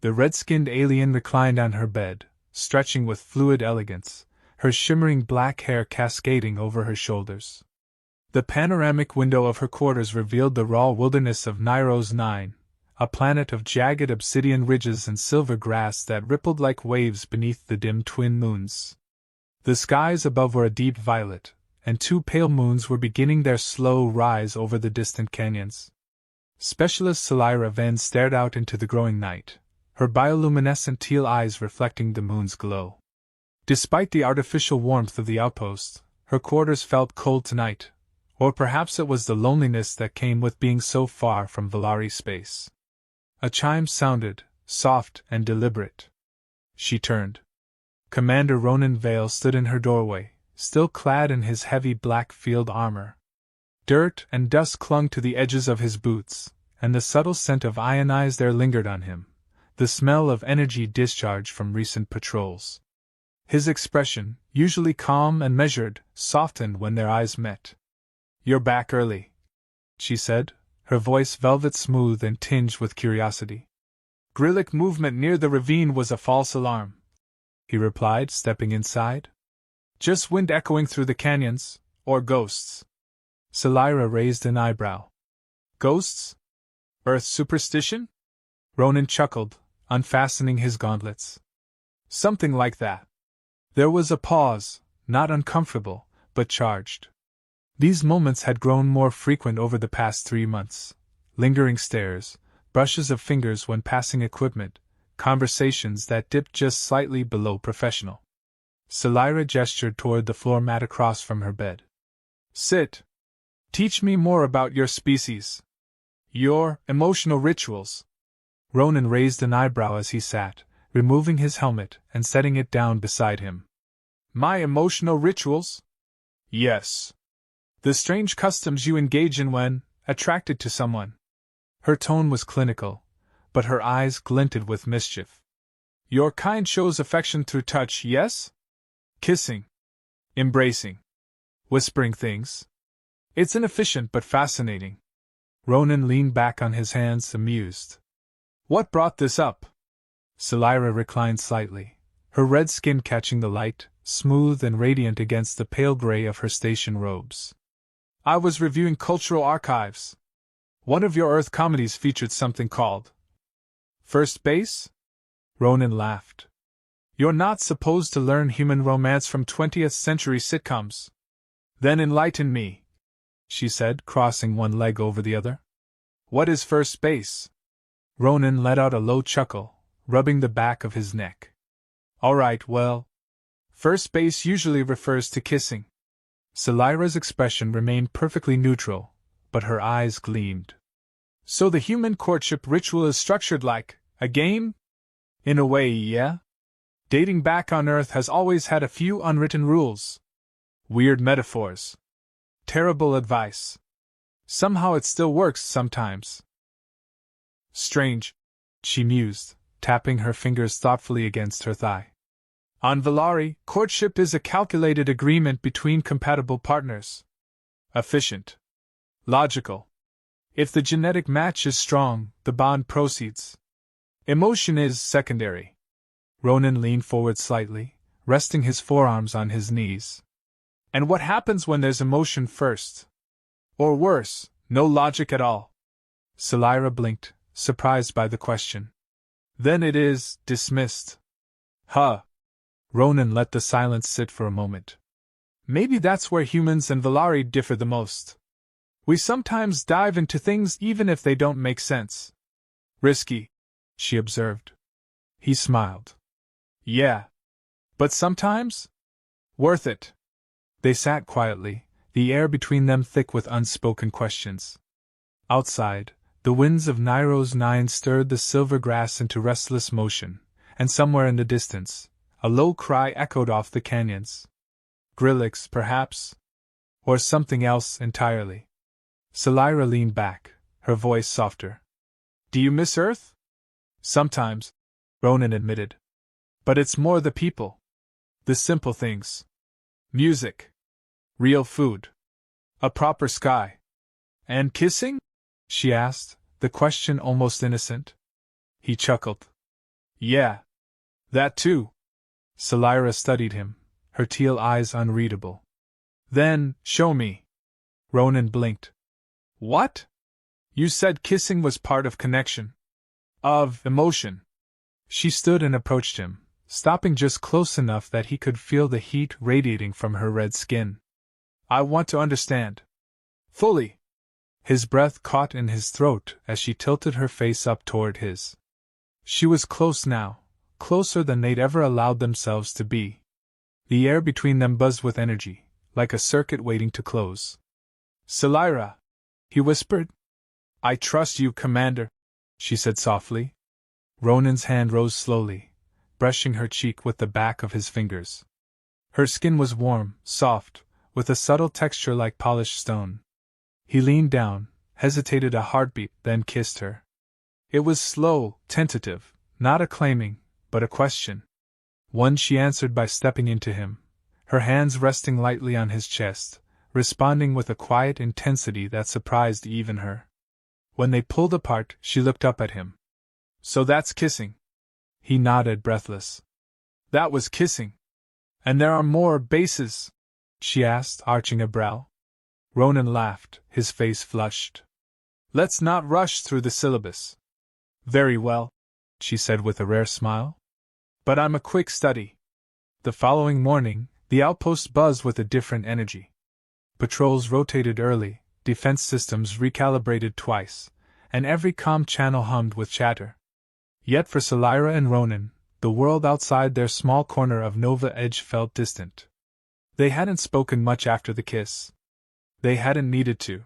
The red-skinned alien reclined on her bed, stretching with fluid elegance, her shimmering black hair cascading over her shoulders. The panoramic window of her quarters revealed the raw wilderness of Niros 9, a planet of jagged obsidian ridges and silver grass that rippled like waves beneath the dim twin moons. The skies above were a deep violet, and two pale moons were beginning their slow rise over the distant canyons. Specialist Selira Van stared out into the growing night, her bioluminescent teal eyes reflecting the moon's glow. Despite the artificial warmth of the outpost, her quarters felt cold tonight, or perhaps it was the loneliness that came with being so far from Valari space. A chime sounded, soft and deliberate. She turned. Commander Ronan Vale stood in her doorway, still clad in his heavy black field armor. Dirt and dust clung to the edges of his boots, and the subtle scent of ionized air lingered on him, the smell of energy discharged from recent patrols. His expression, usually calm and measured, softened when their eyes met. "You're back early," she said, her voice velvet smooth and tinged with curiosity. "Grillic movement near the ravine was a false alarm," he replied, stepping inside. "Just wind echoing through the canyons, or ghosts." Selira raised an eyebrow. "Ghosts? Earth superstition?" Ronan chuckled, unfastening his gauntlets. "Something like that." There was a pause, not uncomfortable, but charged. These moments had grown more frequent over the past 3 months. Lingering stares, brushes of fingers when passing equipment, conversations that dipped just slightly below professional. Selira gestured toward the floor mat across from her bed. "Sit. Teach me more about your species. Your emotional rituals." Ronan raised an eyebrow as he sat, removing his helmet and setting it down beside him. "My emotional rituals?" "Yes. The strange customs you engage in when attracted to someone." Her tone was clinical, but her eyes glinted with mischief. "Your kind shows affection through touch, yes? Kissing. Embracing. Whispering things. It's inefficient but fascinating." Ronan leaned back on his hands, amused. "What brought this up?" Selira reclined slightly, her red skin catching the light, smooth and radiant against the pale gray of her station robes. "I was reviewing cultural archives. One of your Earth comedies featured something called First Base?" Ronan laughed. "You're not supposed to learn human romance from 20th century sitcoms." "Then enlighten me," she said, crossing one leg over the other. "What is First Base?" Ronan let out a low chuckle, rubbing the back of his neck. "All right, well, First Base usually refers to kissing." Selira's expression remained perfectly neutral, but her eyes gleamed. "So the human courtship ritual is structured like a game? In a way, yeah? Dating back on Earth has always had a few unwritten rules. Weird metaphors. Terrible advice. Somehow it still works sometimes." "Strange," she mused, tapping her fingers thoughtfully against her thigh. "On Valari, courtship is a calculated agreement between compatible partners. Efficient. Logical. If the genetic match is strong, the bond proceeds. Emotion is secondary." Ronan leaned forward slightly, resting his forearms on his knees. "And what happens when there's emotion first? Or worse, no logic at all?" Selira blinked, surprised by the question. "Then it is dismissed." "Huh." Ronan let the silence sit for a moment. "Maybe that's where humans and Valari differ the most. We sometimes dive into things even if they don't make sense." "Risky," she observed. He smiled. "Yeah. But sometimes? Worth it." They sat quietly, the air between them thick with unspoken questions. Outside, the winds of Niros 9 stirred the silver grass into restless motion, and somewhere in the distance, a low cry echoed off the canyons. Grillix, perhaps? Or something else entirely. Selira leaned back, her voice softer. "Do you miss Earth?" "Sometimes," Ronan admitted. "But it's more the people. The simple things. Music. Real food. A proper sky. And kissing?" she asked, the question almost innocent. He chuckled. Yeah. That too. Selira studied him, her teal eyes unreadable. Then, show me. Ronan blinked. What? You said kissing was part of connection. Of emotion. She stood and approached him, stopping just close enough that he could feel the heat radiating from her red skin. I want to understand. Fully. His breath caught in his throat as she tilted her face up toward his. She was close now, closer than they'd ever allowed themselves to be. The air between them buzzed with energy, like a circuit waiting to close. Selira, he whispered. I trust you, Commander, she said softly. Ronan's hand rose slowly, brushing her cheek with the back of his fingers. Her skin was warm, soft, with a subtle texture like polished stone. He leaned down, hesitated a heartbeat, then kissed her. It was slow, tentative, not a claiming, but a question. One she answered by stepping into him, her hands resting lightly on his chest, responding with a quiet intensity that surprised even her. When they pulled apart, she looked up at him. So that's kissing. He nodded, breathless. That was kissing. And there are more bases? She asked, arching a brow. Ronan laughed, his face flushed. Let's not rush through the syllabus. Very well, she said with a rare smile. But I'm a quick study. The following morning, the outpost buzzed with a different energy. Patrols rotated early, defense systems recalibrated twice, and every comm channel hummed with chatter. Yet for Selira and Ronan, the world outside their small corner of Nova Edge felt distant. They hadn't spoken much after the kiss. They hadn't needed to.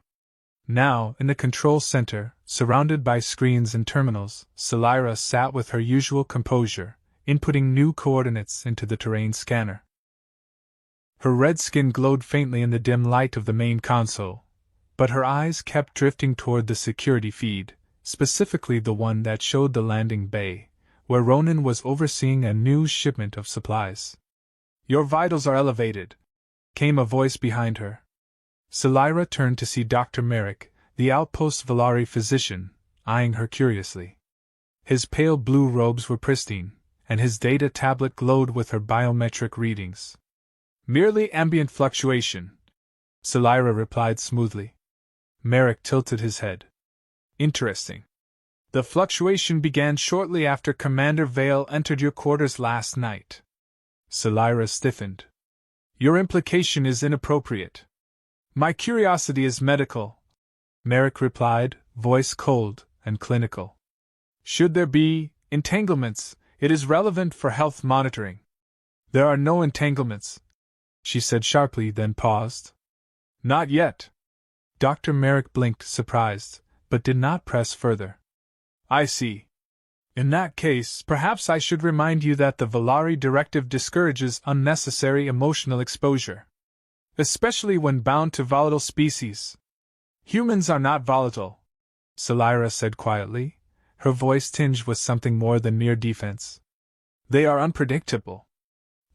Now, in the control center, surrounded by screens and terminals, Selira sat with her usual composure, inputting new coordinates into the terrain scanner. Her red skin glowed faintly in the dim light of the main console, but her eyes kept drifting toward the security feed, specifically the one that showed the landing bay, where Ronan was overseeing a new shipment of supplies. Your vitals are elevated, came a voice behind her. Selira turned to see Dr. Merrick, the outpost Valari physician, eyeing her curiously. His pale blue robes were pristine, and his data tablet glowed with her biometric readings. Merely ambient fluctuation, Selira replied smoothly. Merrick tilted his head. Interesting. The fluctuation began shortly after Commander Vale entered your quarters last night. Selira stiffened. Your implication is inappropriate. My curiosity is medical, Merrick replied, voice cold and clinical. Should there be entanglements, it is relevant for health monitoring. There are no entanglements, she said sharply, then paused. Not yet. Dr. Merrick blinked, surprised, but did not press further. I see. In that case, perhaps I should remind you that the Valari directive discourages unnecessary emotional exposure, especially when bound to volatile species. Humans are not volatile, Selira said quietly, her voice tinged with something more than mere defense. They are unpredictable.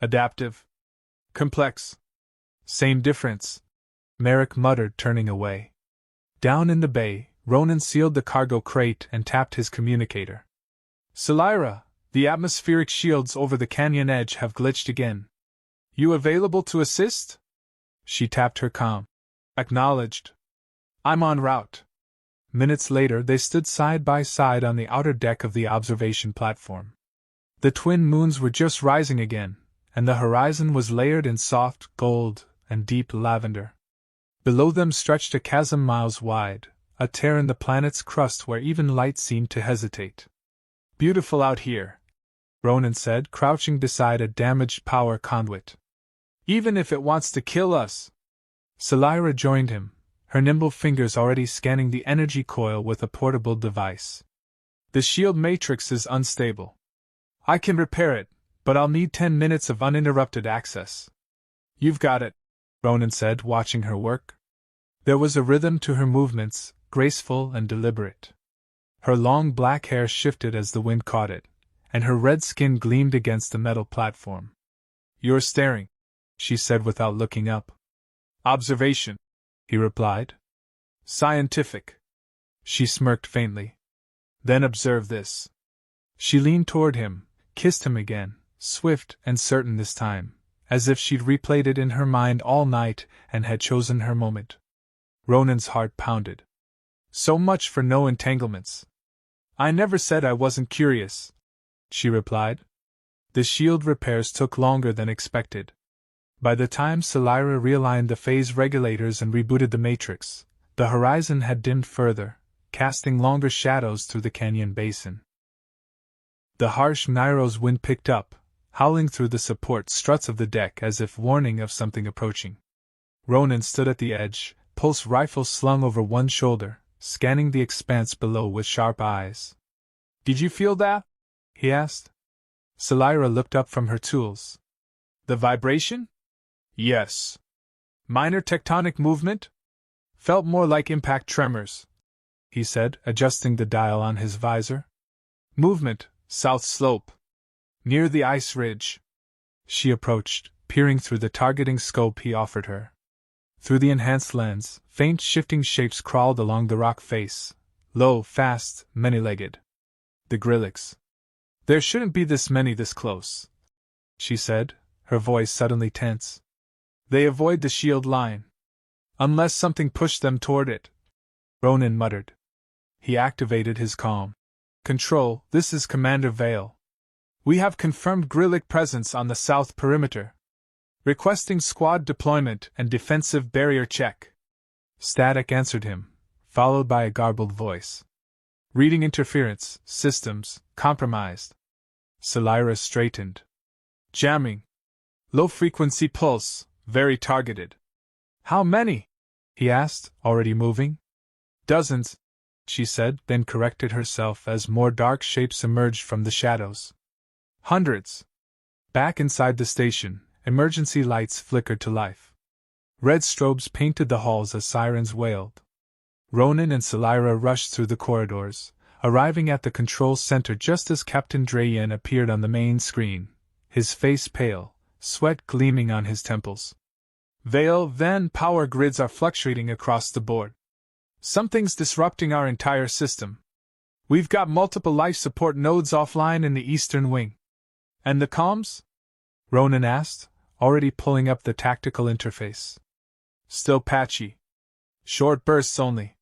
Adaptive. Complex. Same difference, Merrick muttered, turning away. Down in the bay, Ronan sealed the cargo crate and tapped his communicator. Selira, the atmospheric shields over the canyon edge have glitched again. You available to assist? She tapped her comm. Acknowledged. I'm en route. Minutes later, they stood side by side on the outer deck of the observation platform. The twin moons were just rising again, and the horizon was layered in soft gold and deep lavender. Below them stretched a chasm miles wide, a tear in the planet's crust where even light seemed to hesitate. Beautiful out here, Ronan said, crouching beside a damaged power conduit. Even if it wants to kill us. Selira joined him, her nimble fingers already scanning the energy coil with a portable device. The shield matrix is unstable. I can repair it, but I'll need 10 minutes of uninterrupted access. You've got it, Ronan said, watching her work. There was a rhythm to her movements, graceful and deliberate. Her long black hair shifted as the wind caught it, and her red skin gleamed against the metal platform. You're staring, she said without looking up. Observation, he replied. Scientific. She smirked faintly. Then observe this. She leaned toward him, kissed him again, swift and certain this time, as if she'd replayed it in her mind all night and had chosen her moment. Ronan's heart pounded. So much for no entanglements. I never said I wasn't curious, she replied. The shield repairs took longer than expected. By the time Selira realigned the phase regulators and rebooted the matrix, the horizon had dimmed further, casting longer shadows through the canyon basin. The harsh Nairo's wind picked up, howling through the support struts of the deck as if warning of something approaching. Ronan stood at the edge, pulse rifle slung over one shoulder, scanning the expanse below with sharp eyes. Did you feel that? He asked. Selira looked up from her tools. The vibration? Yes. Minor tectonic movement? Felt more like impact tremors, he said, adjusting the dial on his visor. Movement, south slope. Near the ice ridge. She approached, peering through the targeting scope he offered her. Through the enhanced lens, faint shifting shapes crawled along the rock face, low, fast, many-legged. The Grillix. There shouldn't be this many this close, she said, her voice suddenly tense. They avoid the shield line. Unless something pushed them toward it, Ronan muttered. He activated his calm. Control, this is Commander Vale. We have confirmed Grillic presence on the south perimeter. Requesting squad deployment and defensive barrier check. Static answered him, followed by a garbled voice. Reading interference, systems, compromised. Selira straightened. Jamming. Low-frequency pulse, very targeted. How many? He asked, already moving. Dozens, she said, then corrected herself as more dark shapes emerged from the shadows. Hundreds. Back inside the station, emergency lights flickered to life. Red strobes painted the halls as sirens wailed. Ronan and Selira rushed through the corridors, arriving at the control center just as Captain Drayen appeared on the main screen, his face pale, sweat gleaming on his temples. Vale, then power grids are fluctuating across the board. Something's disrupting our entire system. We've got multiple life support nodes offline in the eastern wing. And the comms? Ronan asked, already pulling up the tactical interface. Still patchy. Short bursts only.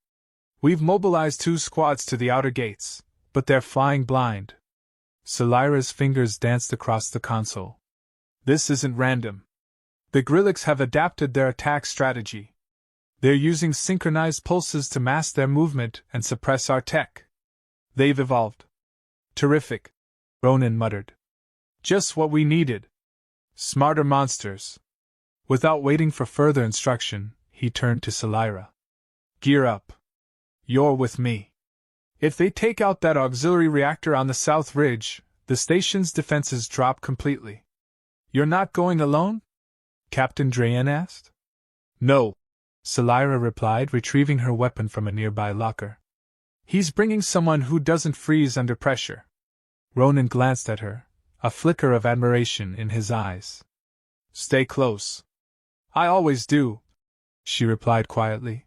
We've mobilized 2 squads to the outer gates, but they're flying blind. Selira's fingers danced across the console. This isn't random. The Grillix have adapted their attack strategy. They're using synchronized pulses to mask their movement and suppress our tech. They've evolved. Terrific, Ronan muttered. Just what we needed. Smarter monsters. Without waiting for further instruction, he turned to Selira. Gear up. You're with me. If they take out that auxiliary reactor on the south ridge, the station's defenses drop completely. You're not going alone? Captain Drayen asked. No, Selira replied, retrieving her weapon from a nearby locker. He's bringing someone who doesn't freeze under pressure. Ronan glanced at her, a flicker of admiration in his eyes. Stay close. I always do, she replied quietly.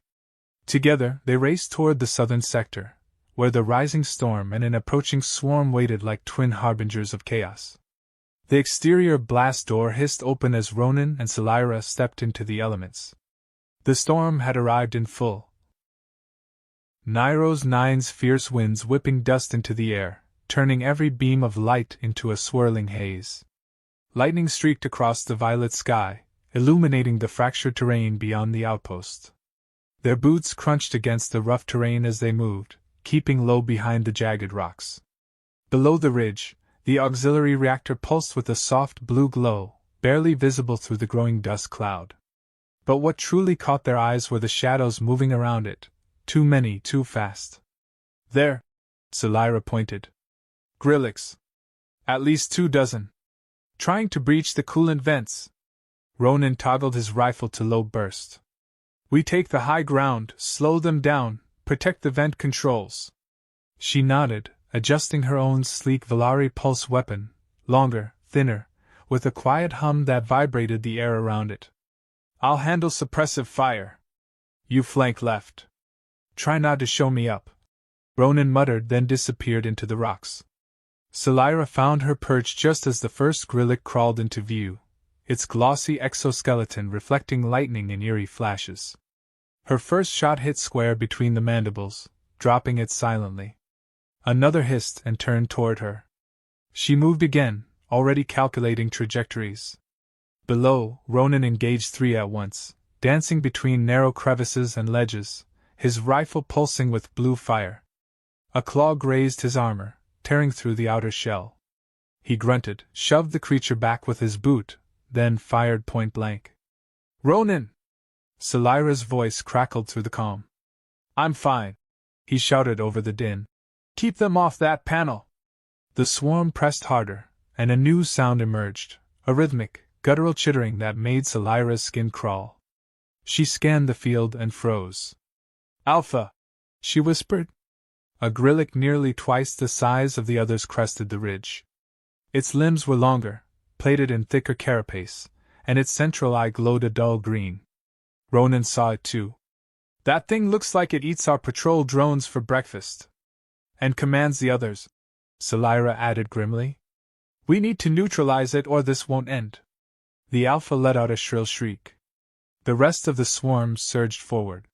Together, they raced toward the southern sector, where the rising storm and an approaching swarm waited like twin harbingers of chaos. The exterior blast door hissed open as Ronan and Selira stepped into the elements. The storm had arrived in full. Nairo's 9's fierce winds whipping dust into the air, turning every beam of light into a swirling haze. Lightning streaked across the violet sky, illuminating the fractured terrain beyond the outpost. Their boots crunched against the rough terrain as they moved, keeping low behind the jagged rocks. Below the ridge, the auxiliary reactor pulsed with a soft blue glow, barely visible through the growing dust cloud. But what truly caught their eyes were the shadows moving around it, too many, too fast. There, Selira pointed. Grillix. At least 24. Trying to breach the coolant vents. Ronan toggled his rifle to low burst. We take the high ground, slow them down, protect the vent controls. She nodded, adjusting her own sleek Valari pulse weapon, longer, thinner, with a quiet hum that vibrated the air around it. I'll handle suppressive fire. You flank left. Try not to show me up. Ronan muttered, then disappeared into the rocks. Selira found her perch just as the first Grillick crawled into view, its glossy exoskeleton reflecting lightning in eerie flashes. Her first shot hit square between the mandibles, dropping it silently. Another hissed and turned toward her. She moved again, already calculating trajectories. Below, Ronan engaged three at once, dancing between narrow crevices and ledges, his rifle pulsing with blue fire. A claw grazed his armor, tearing through the outer shell. He grunted, shoved the creature back with his boot, then fired point blank. "Ronan!" Selira's voice crackled through the calm. "I'm fine," he shouted over the din. "Keep them off that panel!" The swarm pressed harder, and a new sound emerged, a rhythmic, guttural chittering that made Selira's skin crawl. She scanned the field and froze. "Alpha!" she whispered. A Grillick nearly twice the size of the others crested the ridge. Its limbs were longer, plated in thicker carapace, and its central eye glowed a dull green. Ronan saw it too. "That thing looks like it eats our patrol drones for breakfast. And commands the others," Selira added grimly. "We need to neutralize it or this won't end." The Alpha let out a shrill shriek. The rest of the swarm surged forward.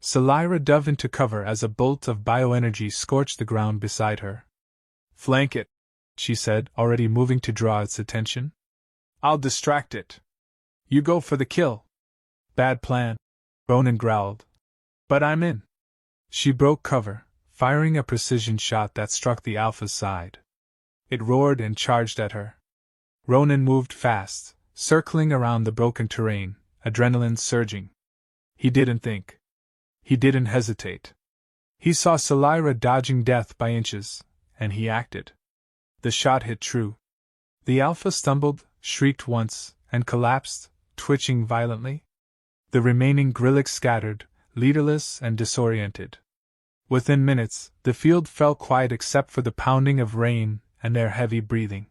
Selira dove into cover as a bolt of bioenergy scorched the ground beside her. "Flank it," she said, already moving to draw its attention. "I'll distract it. You go for the kill." "Bad plan," Ronan growled. "But I'm in." She broke cover, firing a precision shot that struck the Alpha's side. It roared and charged at her. Ronan moved fast, circling around the broken terrain, adrenaline surging. He didn't think. He didn't hesitate. He saw Selira dodging death by inches, and he acted. The shot hit true. The Alpha stumbled, shrieked once, and collapsed, twitching violently. The remaining Grillick scattered, leaderless and disoriented. Within minutes, the field fell quiet except for the pounding of rain and their heavy breathing.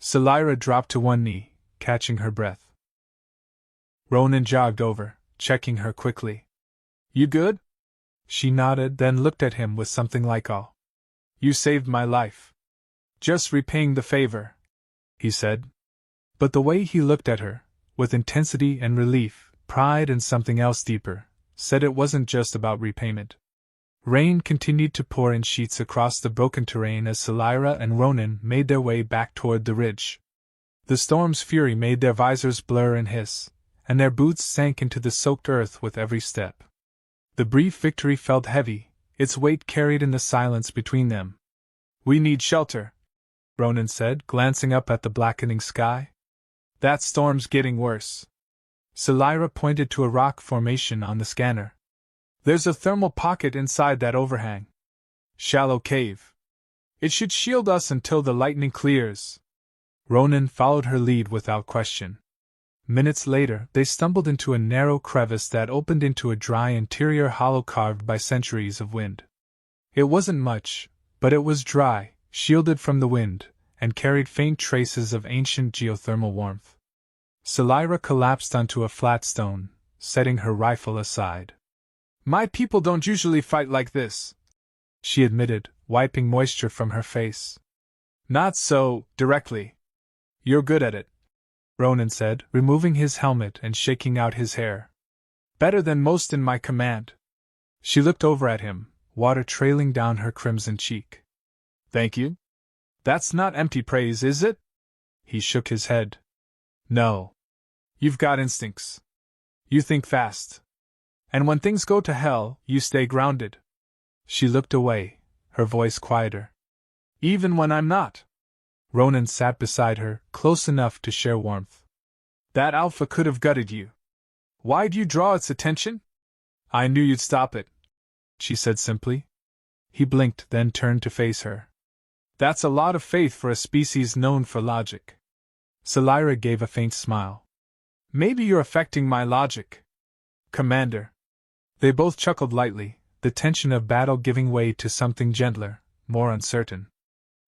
Selira dropped to one knee, catching her breath. Ronan jogged over, checking her quickly. "You good?" She nodded, then looked at him with something like awe. "You saved my life." "Just repaying the favor," he said. But the way he looked at her, with intensity and relief, pride and something else deeper, said it wasn't just about repayment. Rain continued to pour in sheets across the broken terrain as Selira and Ronan made their way back toward the ridge. The storm's fury made their visors blur and hiss, and their boots sank into the soaked earth with every step. The brief victory felt heavy, its weight carried in the silence between them. "We need shelter," Ronan said, glancing up at the blackening sky. "That storm's getting worse." Selira pointed to a rock formation on the scanner. "There's a thermal pocket inside that overhang. Shallow cave. It should shield us until the lightning clears." Ronan followed her lead without question. Minutes later, they stumbled into a narrow crevice that opened into a dry interior hollow carved by centuries of wind. It wasn't much, but it was dry, shielded from the wind, and carried faint traces of ancient geothermal warmth. Selira collapsed onto a flat stone, setting her rifle aside. "My people don't usually fight like this," she admitted, wiping moisture from her face. "Not so directly." "You're good at it," Ronan said, removing his helmet and shaking out his hair. "Better than most in my command." She looked over at him, water trailing down her crimson cheek. "Thank you? That's not empty praise, is it?" He shook his head. "No. You've got instincts. You think fast. And when things go to hell, you stay grounded." She looked away, her voice quieter. "Even when I'm not." Ronan sat beside her, close enough to share warmth. "That Alpha could have gutted you. Why'd you draw its attention?" "I knew you'd stop it," she said simply. He blinked, then turned to face her. "That's a lot of faith for a species known for logic." Selira gave a faint smile. "Maybe you're affecting my logic, Commander." They both chuckled lightly, the tension of battle giving way to something gentler, more uncertain.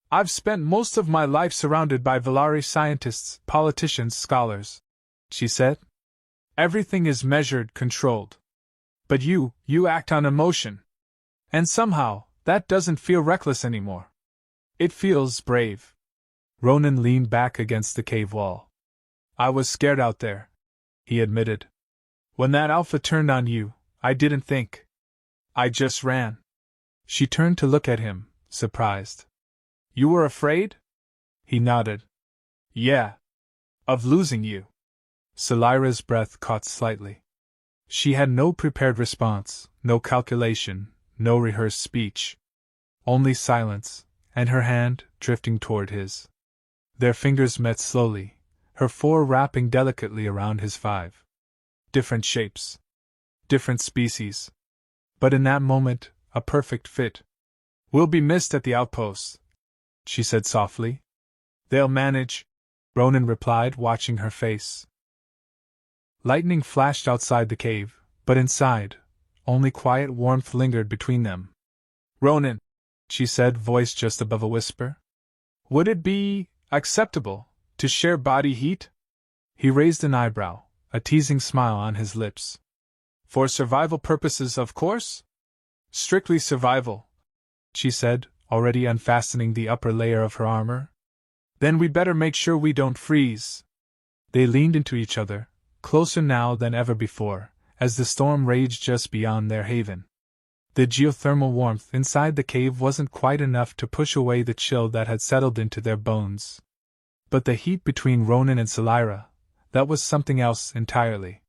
"I've spent most of my life surrounded by Velari scientists, politicians, scholars," she said. "Everything is measured, controlled. But you act on emotion. And somehow, that doesn't feel reckless anymore." It feels brave. Ronan leaned back against the cave wall. I was scared out there, he admitted. When that alpha turned on you, I didn't think. I just ran. She turned to look at him, surprised. You were afraid? He nodded. Yeah. Of losing you. Salira's breath caught slightly. She had no prepared response, no calculation, no rehearsed speech. Only silence, and her hand drifting toward his. Their fingers met slowly, her 4 wrapping delicately around his 5. Different shapes. Different species. But in that moment, a perfect fit. We'll be missed at the outpost, she said softly. They'll manage, Ronan replied, watching her face. Lightning flashed outside the cave, but inside, only quiet warmth lingered between them. Ronan, she said, voice just above a whisper. Would it be acceptable to share body heat? He raised an eyebrow, a teasing smile on his lips. For survival purposes, of course? Strictly survival, she said, already unfastening the upper layer of her armor. Then we'd better make sure we don't freeze. They leaned into each other, closer now than ever before, as the storm raged just beyond their haven. The geothermal warmth inside the cave wasn't quite enough to push away the chill that had settled into their bones. But the heat between Ronan and Salira, that was something else entirely.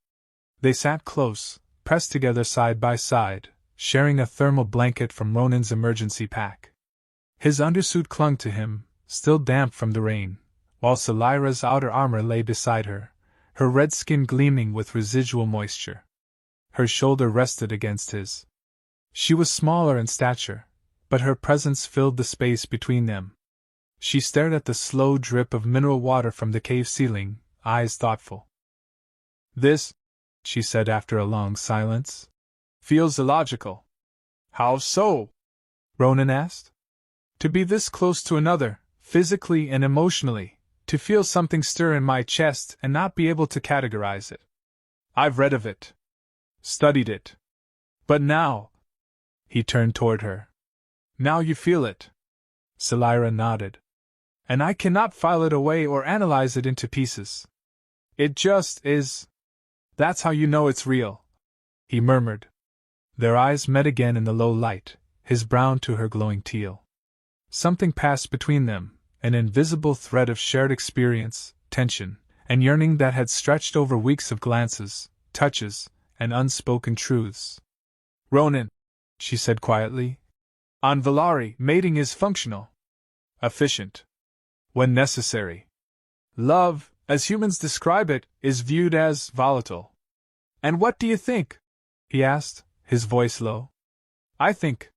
They sat close, pressed together side by side, sharing a thermal blanket from Ronan's emergency pack. His undersuit clung to him, still damp from the rain, while Salira's outer armor lay beside her, her red skin gleaming with residual moisture. Her shoulder rested against his. She was smaller in stature, but her presence filled the space between them. She stared at the slow drip of mineral water from the cave ceiling, eyes thoughtful. This, she said after a long silence, feels illogical. How so? Ronan asked. To be this close to another, physically and emotionally, to feel something stir in my chest and not be able to categorize it. I've read of it. Studied it. But now... He turned toward her. Now you feel it. Salira nodded. And I cannot file it away or analyze it into pieces. It just is. That's how you know it's real, he murmured. Their eyes met again in the low light, his brown to her glowing teal. Something passed between them, an invisible thread of shared experience, tension, and yearning that had stretched over weeks of glances, touches, and unspoken truths. Ronan, she said quietly. On Valari, mating is functional. Efficient. When necessary. Love, as humans describe it, is viewed as volatile. And what do you think? He asked, his voice low. I think.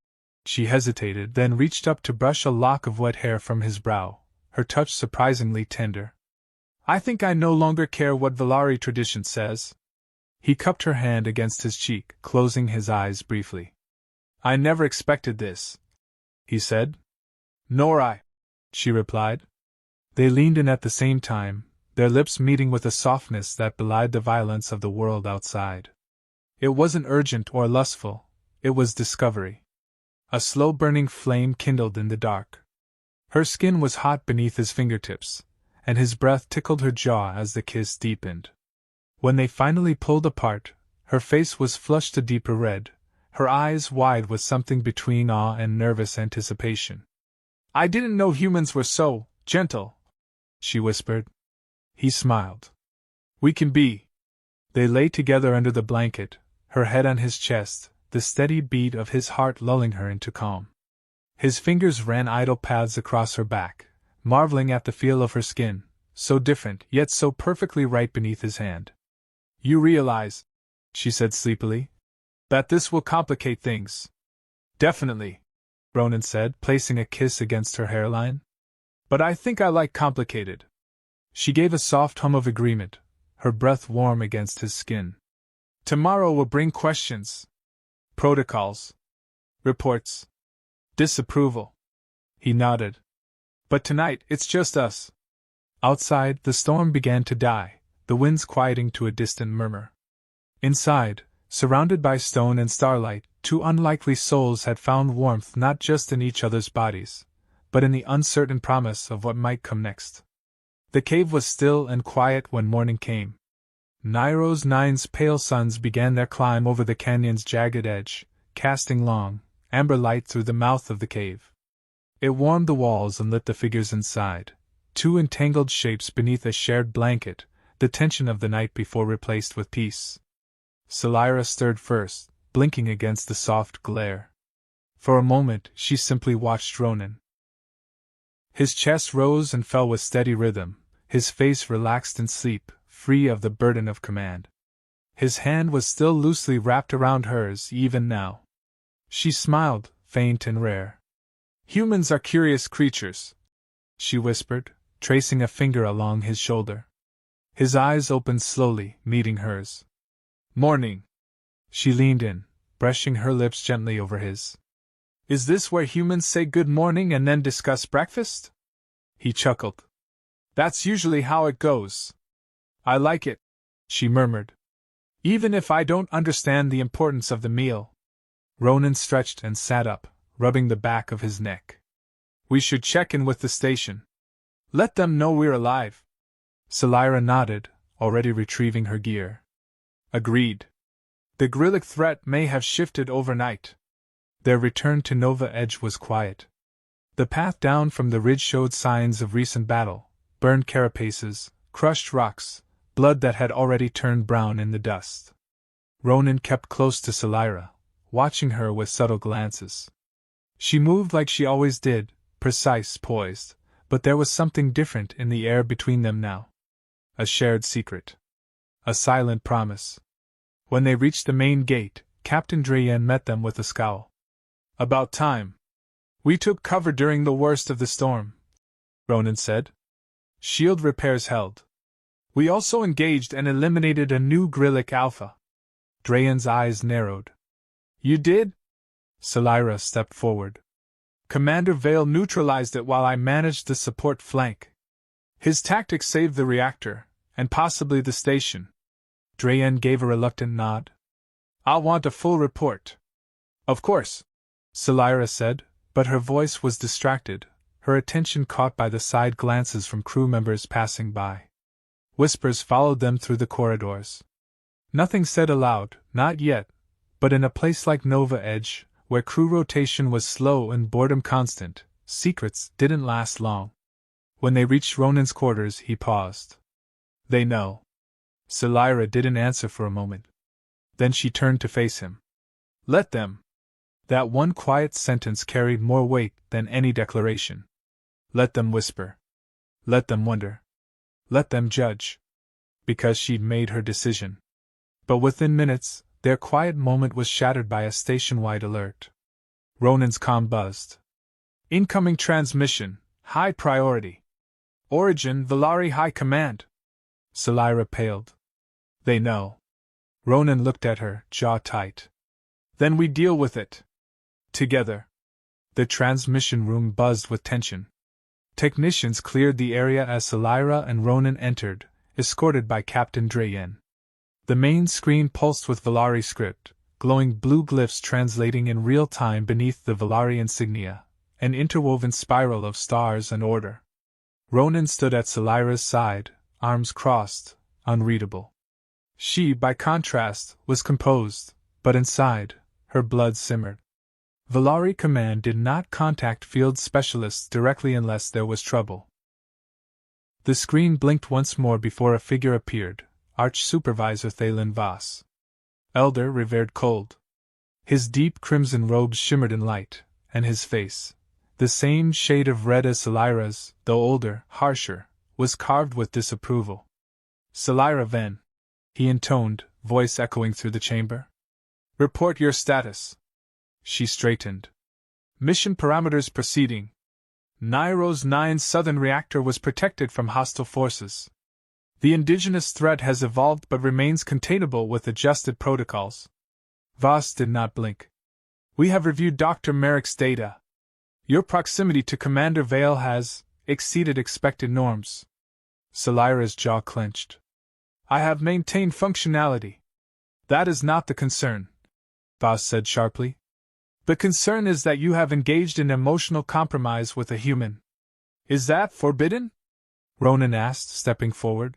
She hesitated, then reached up to brush a lock of wet hair from his brow, her touch surprisingly tender. I think I no longer care what Valari tradition says. He cupped her hand against his cheek, closing his eyes briefly. I never expected this, he said. Nor I, she replied. They leaned in at the same time, their lips meeting with a softness that belied the violence of the world outside. It wasn't urgent or lustful, it was discovery. A slow-burning flame kindled in the dark. Her skin was hot beneath his fingertips, and his breath tickled her jaw as the kiss deepened. When they finally pulled apart, her face was flushed a deeper red, her eyes wide with something between awe and nervous anticipation. I didn't know humans were so gentle, she whispered. He smiled. We can be. They lay together under the blanket, her head on his chest, the steady beat of his heart lulling her into calm. His fingers ran idle paths across her back, marveling at the feel of her skin, so different yet so perfectly right beneath his hand. You realize, she said sleepily, that this will complicate things. Definitely, Ronan said, placing a kiss against her hairline. But I think I like complicated. She gave a soft hum of agreement, her breath warm against his skin. Tomorrow will bring questions. Protocols. Reports. Disapproval. He nodded. But tonight, it's just us. Outside, the storm began to die, the winds quieting to a distant murmur. Inside, surrounded by stone and starlight, two unlikely souls had found warmth not just in each other's bodies, but in the uncertain promise of what might come next. The cave was still and quiet when morning came. Nairo's 9's pale suns began their climb over the canyon's jagged edge, casting long, amber light through the mouth of the cave. It warmed the walls and lit the figures inside, two entangled shapes beneath a shared blanket, the tension of the night before replaced with peace. Selira stirred first, blinking against the soft glare. For a moment she simply watched Ronan. His chest rose and fell with steady rhythm, his face relaxed in sleep, free of the burden of command. His hand was still loosely wrapped around hers even now. She smiled, faint and rare. "Humans are curious creatures," she whispered, tracing a finger along his shoulder. His eyes opened slowly, meeting hers. "Morning." She leaned in, brushing her lips gently over his. "Is this where humans say good morning and then discuss breakfast?" He chuckled. "That's usually how it goes." "I like it," she murmured. "Even if I don't understand the importance of the meal." Ronan stretched and sat up, rubbing the back of his neck. "We should check in with the station. Let them know we're alive." Selira nodded, already retrieving her gear. "Agreed. The Grillic threat may have shifted overnight." Their return to Nova Edge was quiet. The path down from the ridge showed signs of recent battle, burned carapaces, crushed rocks, blood that had already turned brown in the dust. Ronan kept close to Selira, watching her with subtle glances. She moved like she always did, precise, poised, but there was something different in the air between them now. A shared secret. A silent promise. When they reached the main gate, Captain Drayen met them with a scowl. "About time. We took cover during the worst of the storm," Ronan said. "Shield repairs held. We also engaged and eliminated a new Grillic Alpha." Drayen's eyes narrowed. "You did?" Selira stepped forward. "Commander Vale neutralized it while I managed the support flank. His tactics saved the reactor, and possibly the station." Drayen gave a reluctant nod. "I'll want a full report." "Of course," Selira said, but her voice was distracted, her attention caught by the side glances from crew members passing by. Whispers followed them through the corridors. Nothing said aloud, not yet, but in a place like Nova Edge, where crew rotation was slow and boredom constant, secrets didn't last long. When they reached Ronan's quarters, he paused. "They know." Selira didn't answer for a moment. Then she turned to face him. "Let them." That one quiet sentence carried more weight than any declaration. Let them whisper. Let them wonder. Let them judge. Because she'd made her decision. But within minutes, their quiet moment was shattered by a station-wide alert. Ronan's comm buzzed. "Incoming transmission, high priority. Origin, Valari High Command." Selira paled. "They know." Ronan looked at her, jaw tight. "Then we deal with it. Together." The transmission room buzzed with tension. Technicians cleared the area as Selira and Ronan entered, escorted by Captain Drayen. The main screen pulsed with Valari script, glowing blue glyphs translating in real time beneath the Valari insignia, an interwoven spiral of stars and order. Ronan stood at Selira's side, arms crossed, unreadable. She, by contrast, was composed, but inside, her blood simmered. Valari Command did not contact field specialists directly unless there was trouble. The screen blinked once more before a figure appeared, Arch-Supervisor Thalen Voss. Elder, revered cold. His deep crimson robes shimmered in light, and his face, the same shade of red as Selira's, though older, harsher, was carved with disapproval. "Selira Ven," he intoned, voice echoing through the chamber. "Report your status." She straightened. "Mission parameters proceeding. Nairo's 9 southern reactor was protected from hostile forces. The indigenous threat has evolved but remains containable with adjusted protocols." Voss did not blink. "We have reviewed Dr. Merrick's data. Your proximity to Commander Vale has exceeded expected norms." Selira's jaw clenched. "I have maintained functionality." "That is not the concern," Voss said sharply. The concern is that you have engaged in emotional compromise with a human. Is that forbidden? Ronan asked, stepping forward.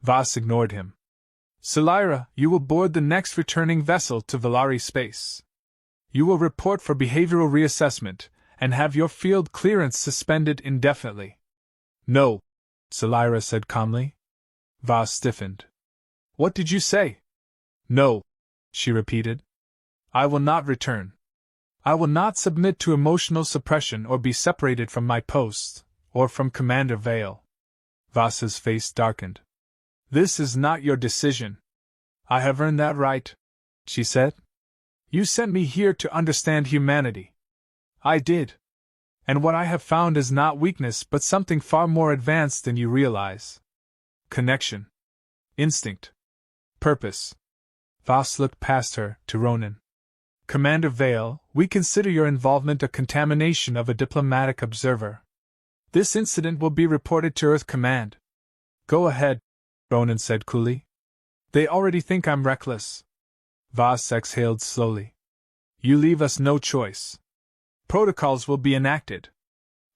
Voss ignored him. Salira, you will board the next returning vessel to Valari space. You will report for behavioral reassessment, and have your field clearance suspended indefinitely. No, Salira said calmly. Voss stiffened. What did you say? No, she repeated. I will not return. I will not submit to emotional suppression or be separated from my post, or from Commander Vale. Voss's face darkened. This is not your decision. I have earned that right, she said. You sent me here to understand humanity. I did. And what I have found is not weakness but something far more advanced than you realize. Connection. Instinct. Purpose. Voss looked past her, to Ronan. Commander Vale, we consider your involvement a contamination of a diplomatic observer. This incident will be reported to Earth Command. Go ahead, Ronan said coolly. They already think I'm reckless. Voss exhaled slowly. You leave us no choice. Protocols will be enacted.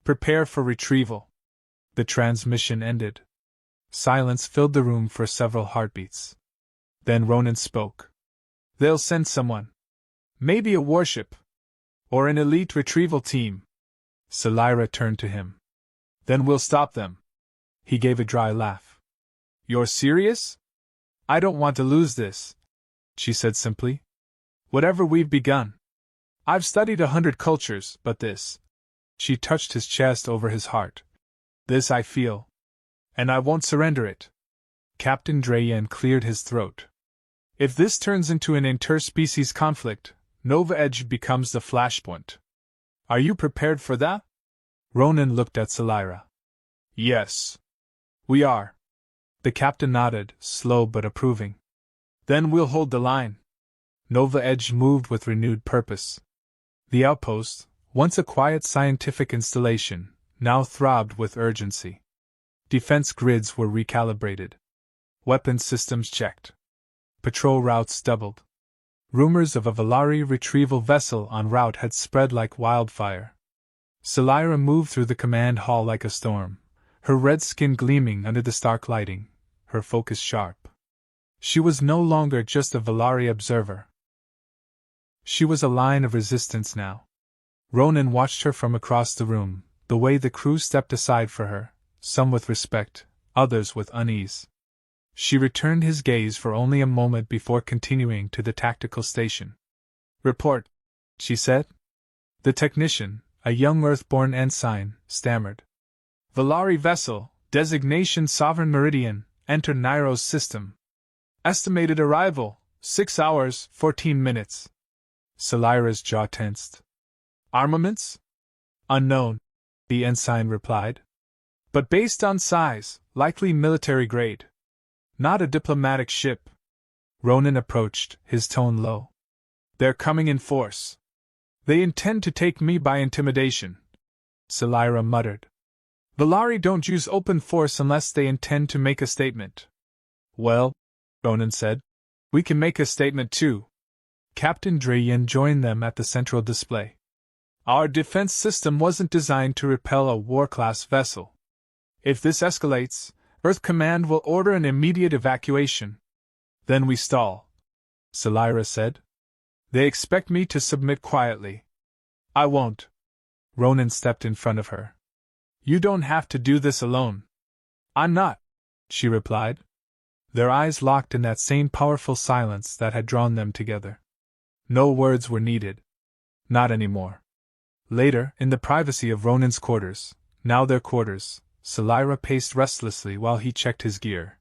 Prepare for retrieval. The transmission ended. Silence filled the room for several heartbeats. Then Ronan spoke. They'll send someone. Maybe a warship. Or an elite retrieval team. Salira turned to him. Then we'll stop them. He gave a dry laugh. You're serious? I don't want to lose this, she said simply. Whatever we've begun. I've studied 100 cultures, but this. She touched his chest over his heart. This I feel. And I won't surrender it. Captain Drayen cleared his throat. If this turns into an interspecies conflict, Nova Edge becomes the flashpoint. Are you prepared for that? Ronan looked at Salira. Yes. We are. The captain nodded, slow but approving. Then we'll hold the line. Nova Edge moved with renewed purpose. The outpost, once a quiet scientific installation, now throbbed with urgency. Defense grids were recalibrated. Weapons systems checked. Patrol routes doubled. Rumors of a Valari retrieval vessel en route had spread like wildfire. Salira moved through the command hall like a storm, her red skin gleaming under the stark lighting, her focus sharp. She was no longer just a Valari observer. She was a line of resistance now. Ronan watched her from across the room, the way the crew stepped aside for her, some with respect, others with unease. She returned his gaze for only a moment before continuing to the tactical station. Report, she said. The technician, a young Earth-born ensign, stammered. Valari vessel, designation Sovereign Meridian, enter Nairo's system. Estimated arrival, 6 hours, 14 minutes. Salira's jaw tensed. Armaments? Unknown, the ensign replied. But based on size, likely military grade. Not a diplomatic ship. Ronan approached, his tone low. They're coming in force. They intend to take me by intimidation. Salira muttered. Valari don't use open force unless they intend to make a statement. Well, Ronan said, we can make a statement too. Captain Drayen joined them at the central display. Our defense system wasn't designed to repel a war-class vessel. If this escalates, Earth Command will order an immediate evacuation. Then we stall, Salira said. They expect me to submit quietly. I won't. Ronan stepped in front of her. You don't have to do this alone. I'm not, she replied. Their eyes locked in that same powerful silence that had drawn them together. No words were needed. Not anymore. Later, in the privacy of Ronan's quarters, now their quarters, Salira paced restlessly while he checked his gear.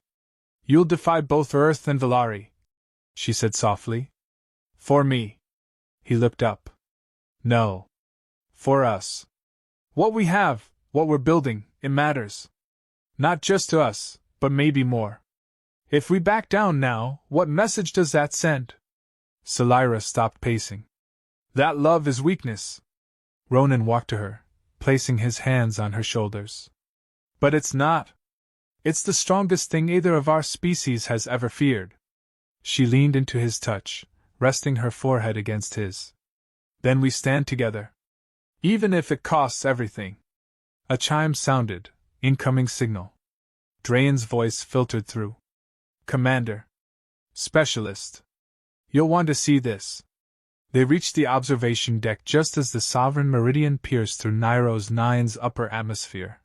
You'll defy both Earth and Valari, she said softly. For me. He looked up. No. For us. What we have, what we're building, it matters. Not just to us, but maybe more. If we back down now, what message does that send? Salira stopped pacing. That love is weakness. Ronan walked to her, placing his hands on her shoulders. But it's not. It's the strongest thing either of our species has ever feared. She leaned into his touch, resting her forehead against his. Then we stand together. Even if it costs everything. A chime sounded, incoming signal. Drayan's voice filtered through. Commander. Specialist. You'll want to see this. They reached the observation deck just as the Sovereign Meridian pierced through Niro's Nine's upper atmosphere.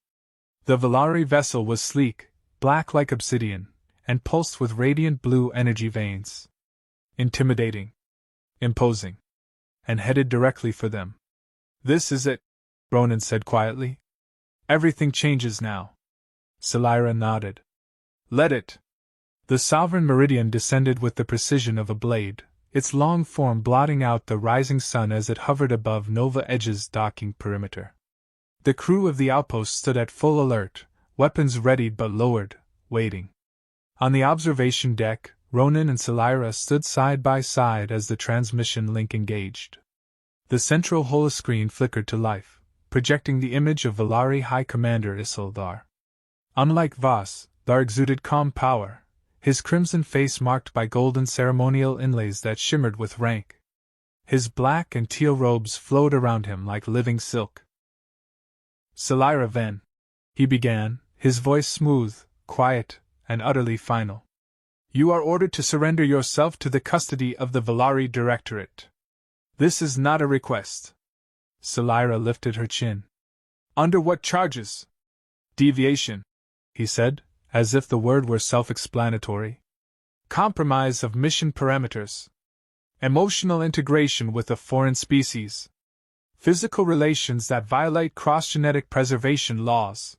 The Valari vessel was sleek, black like obsidian, and pulsed with radiant blue energy veins. Intimidating. Imposing. And headed directly for them. This is it, Ronan said quietly. Everything changes now. Selira nodded. Let it. The Sovereign Meridian descended with the precision of a blade, its long form blotting out the rising sun as it hovered above Nova Edge's docking perimeter. The crew of the outpost stood at full alert, weapons readied but lowered, waiting. On the observation deck, Ronan and Selira stood side by side as the transmission link engaged. The central holoscreen flickered to life, projecting the image of Valari High Commander Isildur. Unlike Voss, Thar exuded calm power, his crimson face marked by golden ceremonial inlays that shimmered with rank. His black and teal robes flowed around him like living silk. Selira Ven, he began, his voice smooth, quiet, and utterly final. You are ordered to surrender yourself to the custody of the Valari Directorate. This is not a request. Selira lifted her chin. Under what charges? Deviation, he said, as if the word were self-explanatory. Compromise of mission parameters. Emotional integration with a foreign species. Physical relations that violate cross-genetic preservation laws.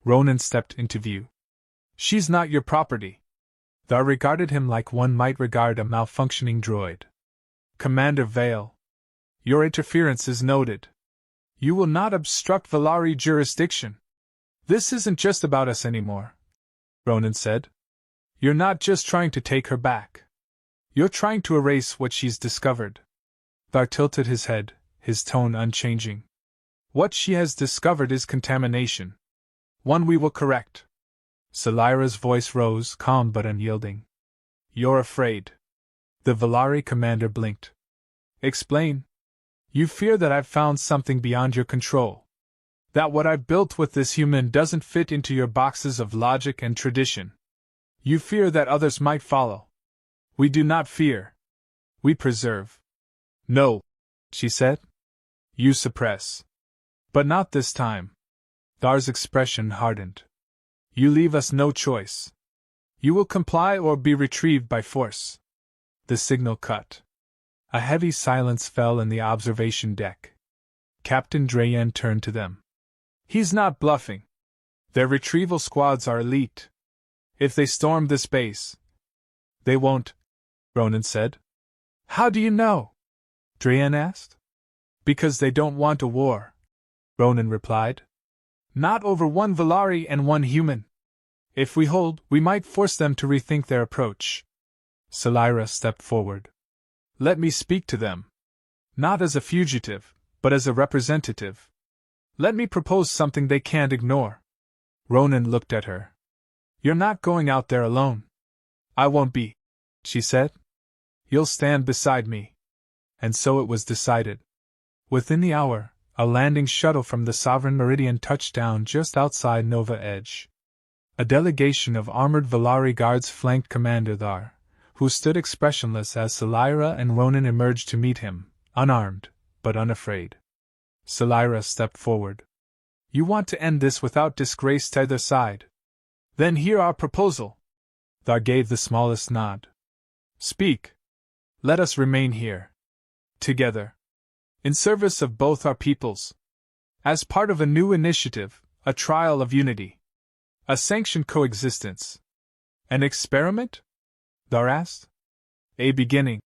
Ronan stepped into view. She's not your property. Thar regarded him like one might regard a malfunctioning droid. Commander Vale. Your interference is noted. You will not obstruct Valari jurisdiction. This isn't just about us anymore, Ronan said. You're not just trying to take her back. You're trying to erase what she's discovered. Thar tilted his head, his tone unchanging. What she has discovered is contamination. One we will correct. Selira's voice rose, calm but unyielding. You're afraid. The Valari commander blinked. Explain. You fear that I've found something beyond your control. That what I've built with this human doesn't fit into your boxes of logic and tradition. You fear that others might follow. We do not fear. We preserve. No, she said. You suppress. But not this time. Thar's expression hardened. You leave us no choice. You will comply or be retrieved by force. The signal cut. A heavy silence fell in the observation deck. Captain Drayan turned to them. He's not bluffing. Their retrieval squads are elite. If they storm this base... They won't, Ronan said. How do you know? Drayan asked. Because they don't want a war, Ronan replied. Not over one Valari and one human. If we hold, we might force them to rethink their approach. Selira stepped forward. Let me speak to them. Not as a fugitive, but as a representative. Let me propose something they can't ignore. Ronan looked at her. You're not going out there alone. I won't be, she said. You'll stand beside me. And so it was decided. Within the hour, a landing shuttle from the Sovereign Meridian touched down just outside Nova Edge. A delegation of armored Valari guards flanked Commander Thar, who stood expressionless as Selira and Ronan emerged to meet him, unarmed, but unafraid. Selira stepped forward. You want to end this without disgrace to either side? Then hear our proposal. Thar gave the smallest nod. Speak. Let us remain here. Together. In service of both our peoples. As part of a new initiative, a trial of unity. A sanctioned coexistence. An experiment? Thar asked. A beginning,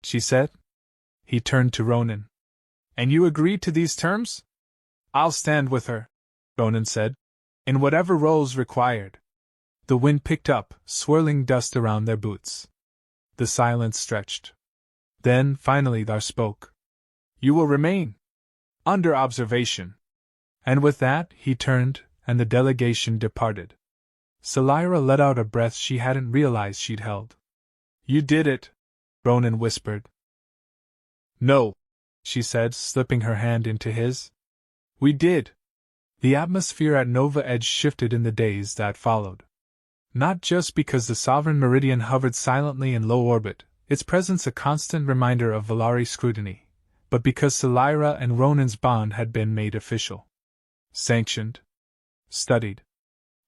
she said. He turned to Ronan. And you agree to these terms? I'll stand with her, Ronan said, in whatever roles required. The wind picked up, swirling dust around their boots. The silence stretched. Then, finally, Thar spoke. You will remain. Under observation. And with that, he turned, and the delegation departed. Selira let out a breath she hadn't realized she'd held. You did it, Ronan whispered. No, she said, slipping her hand into his. We did. The atmosphere at Nova Edge shifted in the days that followed. Not just because the sovereign meridian hovered silently in low orbit, its presence a constant reminder of Valari scrutiny, but because Selira and Ronan's bond had been made official. Sanctioned. Studied.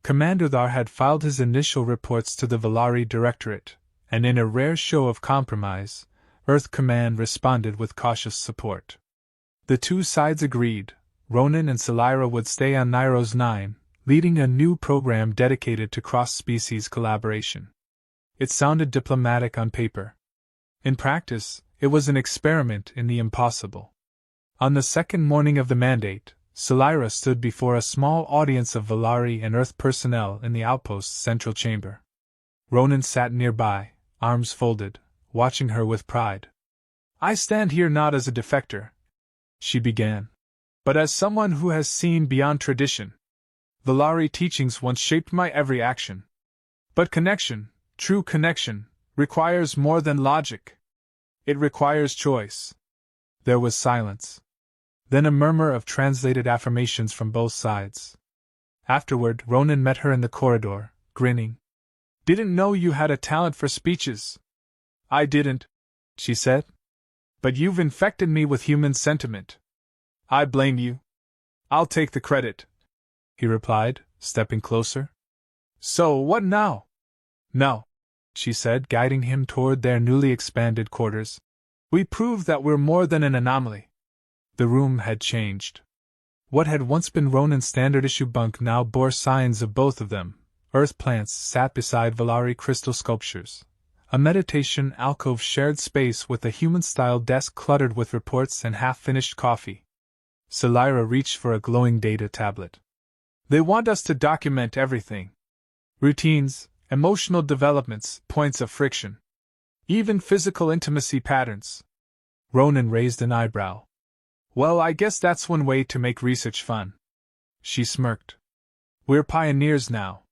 Commander Thar had filed his initial reports to the Valari Directorate, and in a rare show of compromise, Earth Command responded with cautious support. The two sides agreed. Ronan and Selira would stay on Niros 9, leading a new program dedicated to cross-species collaboration. It sounded diplomatic on paper. In practice, it was an experiment in the impossible. On the second morning of the mandate, Selira stood before a small audience of Valari and Earth personnel in the outpost's central chamber. Ronan sat nearby, arms folded, watching her with pride. I stand here not as a defector, she began, but as someone who has seen beyond tradition. Valari teachings once shaped my every action. But connection, true connection, requires more than logic. It requires choice. There was silence. Then a murmur of translated affirmations from both sides. Afterward, Ronan met her in the corridor, grinning. Didn't know you had a talent for speeches. I didn't, she said. But you've infected me with human sentiment. I blame you. I'll take the credit, he replied, stepping closer. So what now? No, she said, guiding him toward their newly expanded quarters. We proved that we're more than an anomaly. The room had changed. What had once been Ronan's standard-issue bunk now bore signs of both of them. Earth plants sat beside Valari crystal sculptures. A meditation alcove shared space with a human-style desk cluttered with reports and half-finished coffee. Selira reached for a glowing data tablet. They want us to document everything. Routines, emotional developments, points of friction. Even physical intimacy patterns. Ronan raised an eyebrow. Well, I guess that's one way to make research fun. She smirked. We're pioneers now.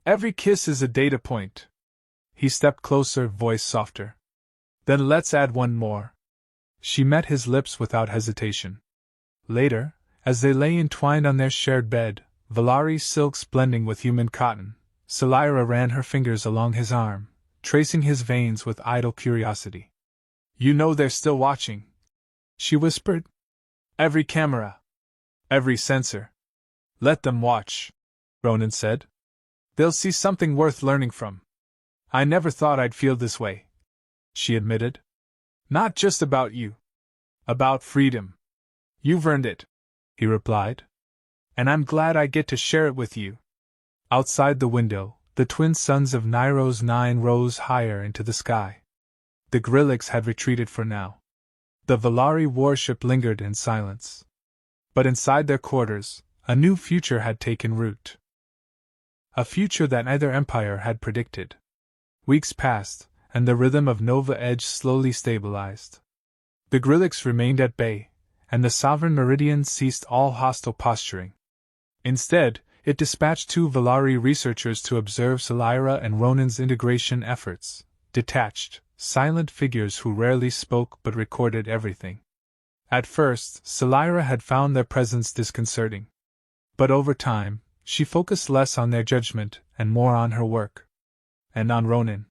Every kiss is a data point. He stepped closer, voice softer. Then let's add one more. She met his lips without hesitation. Later, as they lay entwined on their shared bed, Valari silks blending with human cotton, Selira ran her fingers along his arm, tracing his veins with idle curiosity. You know they're still watching, she whispered. Every camera. Every sensor. Let them watch, Ronan said. They'll see something worth learning from. I never thought I'd feel this way, she admitted. Not just about you. About freedom. You've earned it, he replied. And I'm glad I get to share it with you. Outside the window, the twin suns of Niros 9 rose higher into the sky. The Grillix had retreated for now. The Valari warship lingered in silence. But inside their quarters, a new future had taken root. A future that neither empire had predicted. Weeks passed, and the rhythm of Nova Edge slowly stabilized. The Grillix remained at bay, and the Sovereign Meridian ceased all hostile posturing. Instead, it dispatched two Valari researchers to observe Selira and Ronan's integration efforts, detached, silent figures who rarely spoke but recorded everything. At first, Selira had found their presence disconcerting. But over time, she focused less on their judgment and more on her work. And on Ronan.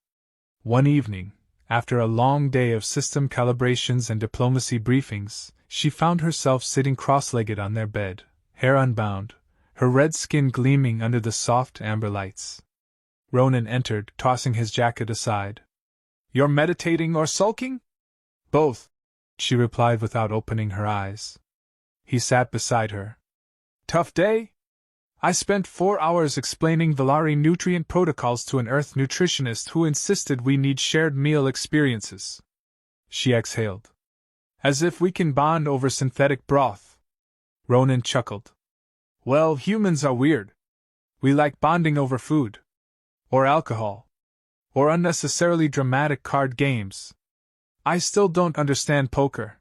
One evening, after a long day of system calibrations and diplomacy briefings, she found herself sitting cross-legged on their bed, hair unbound, her red skin gleaming under the soft amber lights. Ronan entered, tossing his jacket aside. You're meditating or sulking? Both, she replied without opening her eyes. He sat beside her. Tough day? I spent 4 hours explaining Valari nutrient protocols to an Earth nutritionist who insisted we need shared meal experiences. She exhaled. As if we can bond over synthetic broth. Ronan chuckled. Well, humans are weird. We like bonding over food. Or alcohol. Or unnecessarily dramatic card games. I still don't understand poker,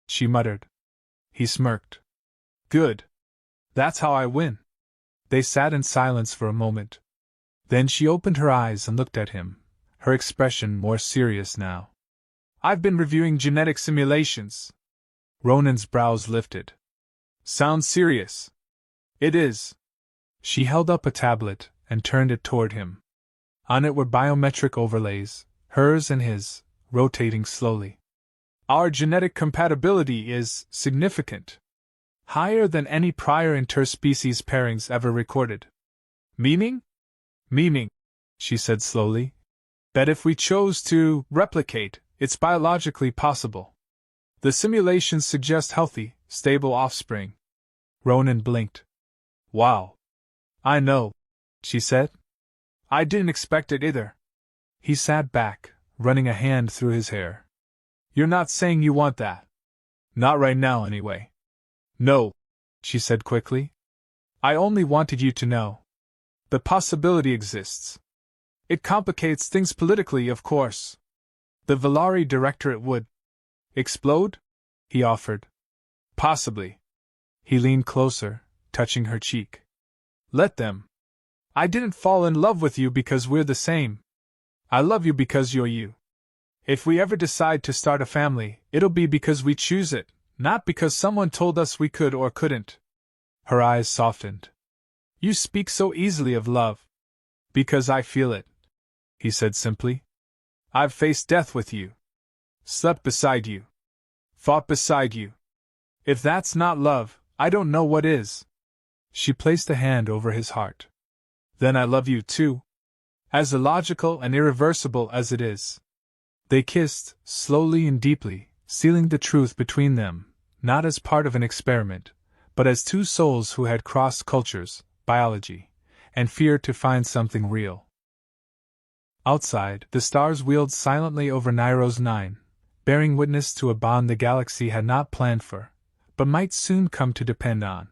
she muttered. He smirked. Good. That's how I win. They sat in silence for a moment. Then she opened her eyes and looked at him, her expression more serious now. I've been reviewing genetic simulations. Ronan's brows lifted. Sounds serious. It is. She held up a tablet and turned it toward him. On it were biometric overlays, hers and his, rotating slowly. Our genetic compatibility is significant. Higher than any prior interspecies pairings ever recorded. Meaning? Meaning, she said slowly, that if we chose to replicate, it's biologically possible. The simulations suggest healthy, stable offspring. Ronan blinked. Wow. I know, she said. I didn't expect it either. He sat back, running a hand through his hair. You're not saying you want that. Not right now, anyway. No, she said quickly. I only wanted you to know. The possibility exists. It complicates things politically, of course. The Valari Directorate would explode? He offered. Possibly. He leaned closer, touching her cheek. Let them. I didn't fall in love with you because we're the same. I love you because you're you. If we ever decide to start a family, it'll be because we choose it, not because someone told us we could or couldn't. Her eyes softened. You speak so easily of love. Because I feel it, he said simply. I've faced death with you. Slept beside you. Fought beside you. If that's not love, I don't know what is. She placed a hand over his heart. Then I love you too. As illogical and irreversible as it is. They kissed, slowly and deeply, sealing the truth between them, not as part of an experiment, but as two souls who had crossed cultures, biology, and feared to find something real. Outside, the stars wheeled silently over Nairos 9, bearing witness to a bond the galaxy had not planned for, but might soon come to depend on.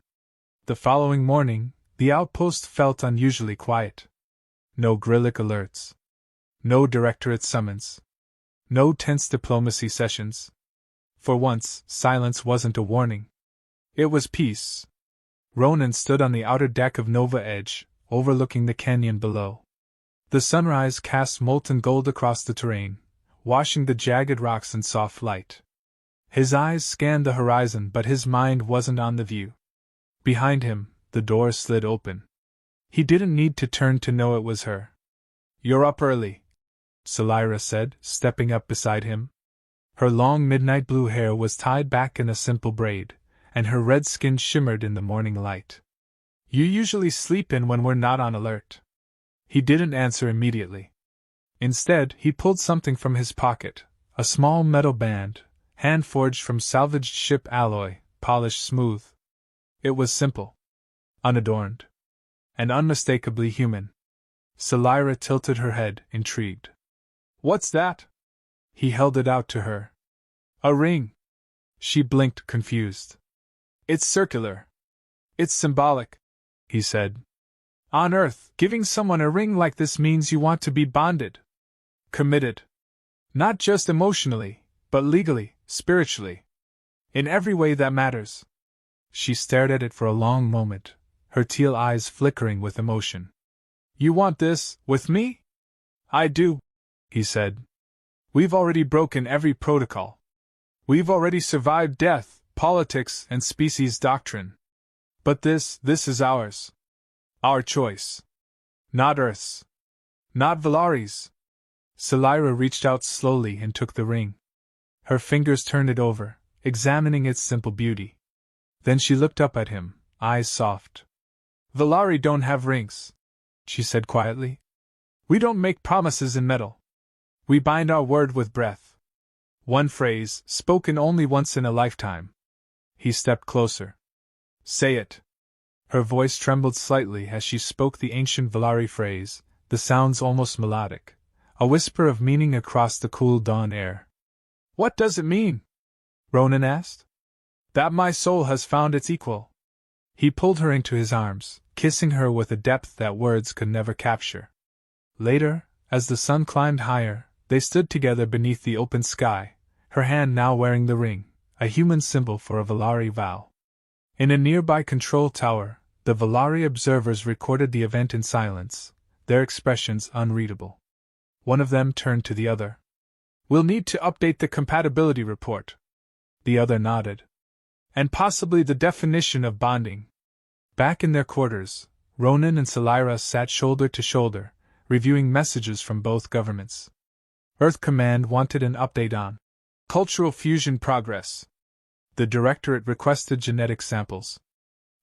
The following morning, the outpost felt unusually quiet. No Grillic alerts. No Directorate summons. No tense diplomacy sessions. For once, silence wasn't a warning. It was peace. Ronan stood on the outer deck of Nova Edge, overlooking the canyon below. The sunrise cast molten gold across the terrain, washing the jagged rocks in soft light. His eyes scanned the horizon, but his mind wasn't on the view. Behind him, the door slid open. He didn't need to turn to know it was her. You're up early, Selira said, stepping up beside him. Her long midnight blue hair was tied back in a simple braid, and her red skin shimmered in the morning light. You usually sleep in when we're not on alert. He didn't answer immediately. Instead, he pulled something from his pocket, a small metal band, hand-forged from salvaged ship alloy, polished smooth. It was simple, unadorned, and unmistakably human. Selira tilted her head, intrigued. What's that? He held it out to her. A ring. She blinked, confused. It's circular. It's symbolic, he said. On Earth, giving someone a ring like this means you want to be bonded. Committed. Not just emotionally, but legally, spiritually. In every way that matters. She stared at it for a long moment, her teal eyes flickering with emotion. You want this, with me? I do, he said. We've already broken every protocol. We've already survived death, politics, and species doctrine. But this is ours. Our choice. Not Earth's. Not Valari's. Selira reached out slowly and took the ring. Her fingers turned it over, examining its simple beauty. Then she looked up at him, eyes soft. Valari don't have rings, she said quietly. We don't make promises in metal. We bind our word with breath. One phrase, spoken only once in a lifetime. He stepped closer. Say it. Her voice trembled slightly as she spoke the ancient Valari phrase, the sounds almost melodic, a whisper of meaning across the cool dawn air. What does it mean? Ronan asked. That my soul has found its equal. He pulled her into his arms, kissing her with a depth that words could never capture. Later, as the sun climbed higher, they stood together beneath the open sky, her hand now wearing the ring, a human symbol for a Valari vow. In a nearby control tower, the Valari observers recorded the event in silence, their expressions unreadable. One of them turned to the other. We'll need to update the compatibility report. The other nodded. And possibly the definition of bonding. Back in their quarters, Ronan and Selira sat shoulder to shoulder, reviewing messages from both governments. Earth Command wanted an update on cultural fusion progress. The Directorate requested genetic samples.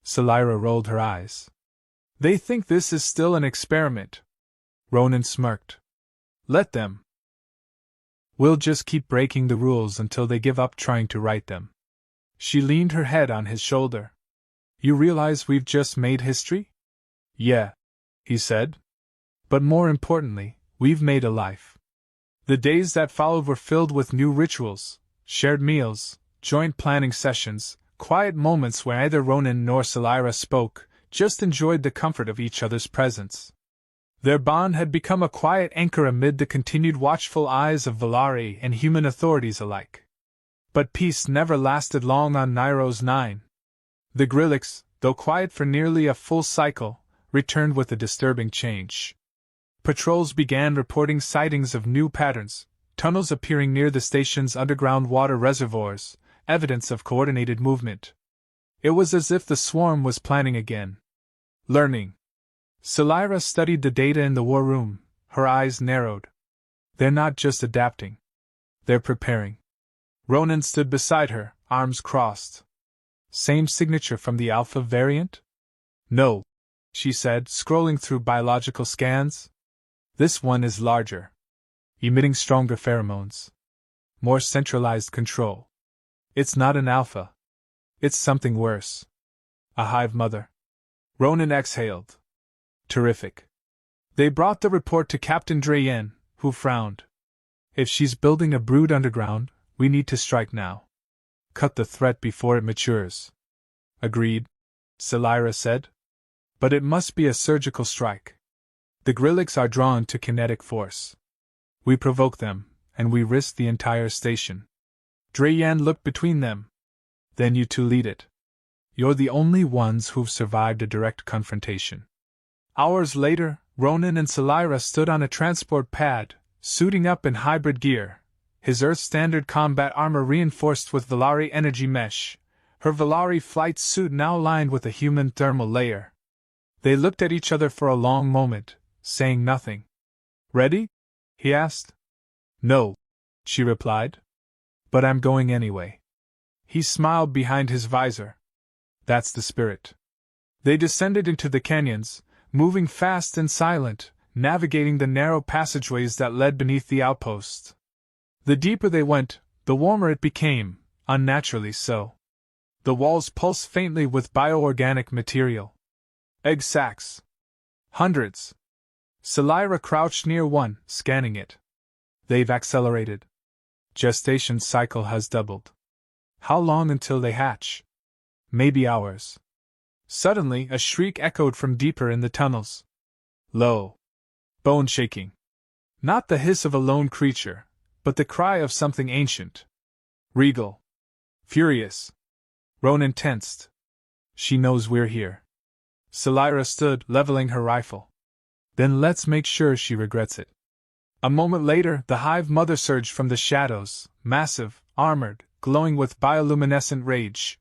Selira rolled her eyes. They think this is still an experiment. Ronan smirked. Let them. We'll just keep breaking the rules until they give up trying to write them. She leaned her head on his shoulder. You realize we've just made history? Yeah, he said. But more importantly, we've made a life. The days that followed were filled with new rituals, shared meals, joint planning sessions, quiet moments where neither Ronan nor Selira spoke, just enjoyed the comfort of each other's presence. Their bond had become a quiet anchor amid the continued watchful eyes of Valari and human authorities alike. But peace never lasted long on Nairos 9. The Grillix, though quiet for nearly a full cycle, returned with a disturbing change. Patrols began reporting sightings of new patterns, tunnels appearing near the station's underground water reservoirs, evidence of coordinated movement. It was as if the swarm was planning again. Learning. Selira studied the data in the war room, her eyes narrowed. They're not just adapting. They're preparing. Ronan stood beside her, arms crossed. Same signature from the Alpha variant? No, she said, scrolling through biological scans. This one is larger. Emitting stronger pheromones. More centralized control. It's not an alpha. It's something worse. A hive mother. Ronan exhaled. Terrific. They brought the report to Captain Drayen, who frowned. If she's building a brood underground, we need to strike now. Cut the threat before it matures. Agreed, Selira said. But it must be a surgical strike. The Grillix are drawn to kinetic force. We provoke them, and we risk the entire station. Drayen looked between them. Then you two lead it. You're the only ones who've survived a direct confrontation. Hours later, Ronan and Selira stood on a transport pad, suiting up in hybrid gear, his Earth-standard combat armor reinforced with Valari energy mesh, her Valari flight suit now lined with a human thermal layer. They looked at each other for a long moment, saying nothing. Ready? He asked. No, she replied. But I'm going anyway. He smiled behind his visor. That's the spirit. They descended into the canyons, moving fast and silent, navigating the narrow passageways that led beneath the outpost. The deeper they went, the warmer it became, unnaturally so. The walls pulsed faintly with bioorganic material. Egg sacs. Hundreds. Selira crouched near one, scanning it. They've accelerated. Gestation cycle has doubled. How long until they hatch? Maybe hours. Suddenly, a shriek echoed from deeper in the tunnels. Low. Bone shaking. Not the hiss of a lone creature, but the cry of something ancient. Regal. Furious. Ronan tensed. She knows we're here. Selira stood, leveling her rifle. Then let's make sure she regrets it. A moment later, the hive mother surged from the shadows, massive, armored, glowing with bioluminescent rage.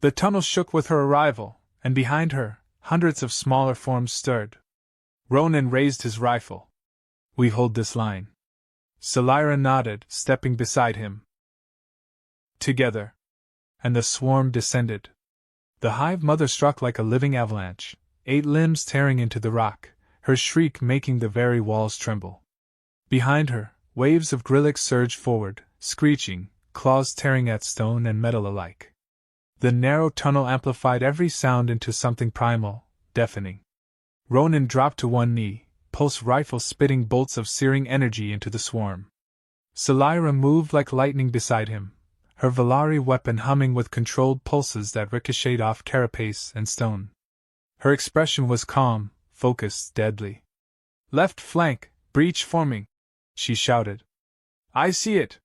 The tunnel shook with her arrival, and behind her, hundreds of smaller forms stirred. Ronan raised his rifle. We hold this line. Selira nodded, stepping beside him. Together. And the swarm descended. The hive mother struck like a living avalanche, 8 limbs tearing into the rock, her shriek making the very walls tremble. Behind her, waves of Grillix surged forward, screeching, claws tearing at stone and metal alike. The narrow tunnel amplified every sound into something primal, deafening. Ronan dropped to one knee, pulse rifle spitting bolts of searing energy into the swarm. Selira moved like lightning beside him, her Valari weapon humming with controlled pulses that ricocheted off carapace and stone. Her expression was calm, focused, deadly. Left flank, breach forming, she shouted. I see it.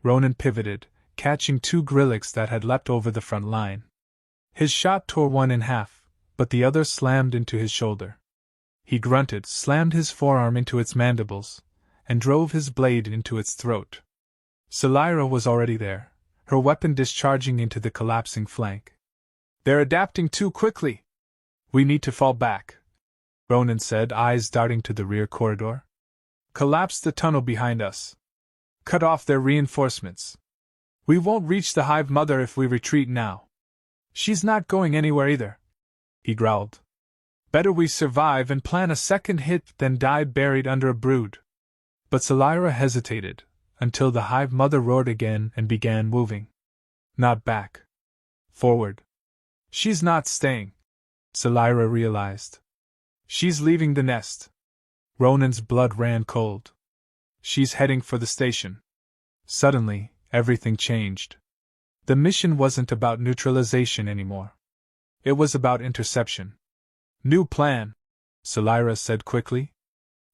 Ronan pivoted, catching 2 Grillix that had leapt over the front line. His shot tore one in half, but the other slammed into his shoulder. He grunted, slammed his forearm into its mandibles, and drove his blade into its throat. Selira was already there, her weapon discharging into the collapsing flank. They're adapting too quickly. We need to fall back, Ronan said, eyes darting to the rear corridor. Collapse the tunnel behind us. Cut off their reinforcements. We won't reach the Hive Mother if we retreat now. She's not going anywhere either, he growled. Better we survive and plan a second hit than die buried under a brood. But Salira hesitated, until the Hive Mother roared again and began moving. Not back. Forward. She's not staying, Salira realized. She's leaving the nest. Ronan's blood ran cold. She's heading for the station. Suddenly, everything changed. The mission wasn't about neutralization anymore. It was about interception. New plan, Salira said quickly.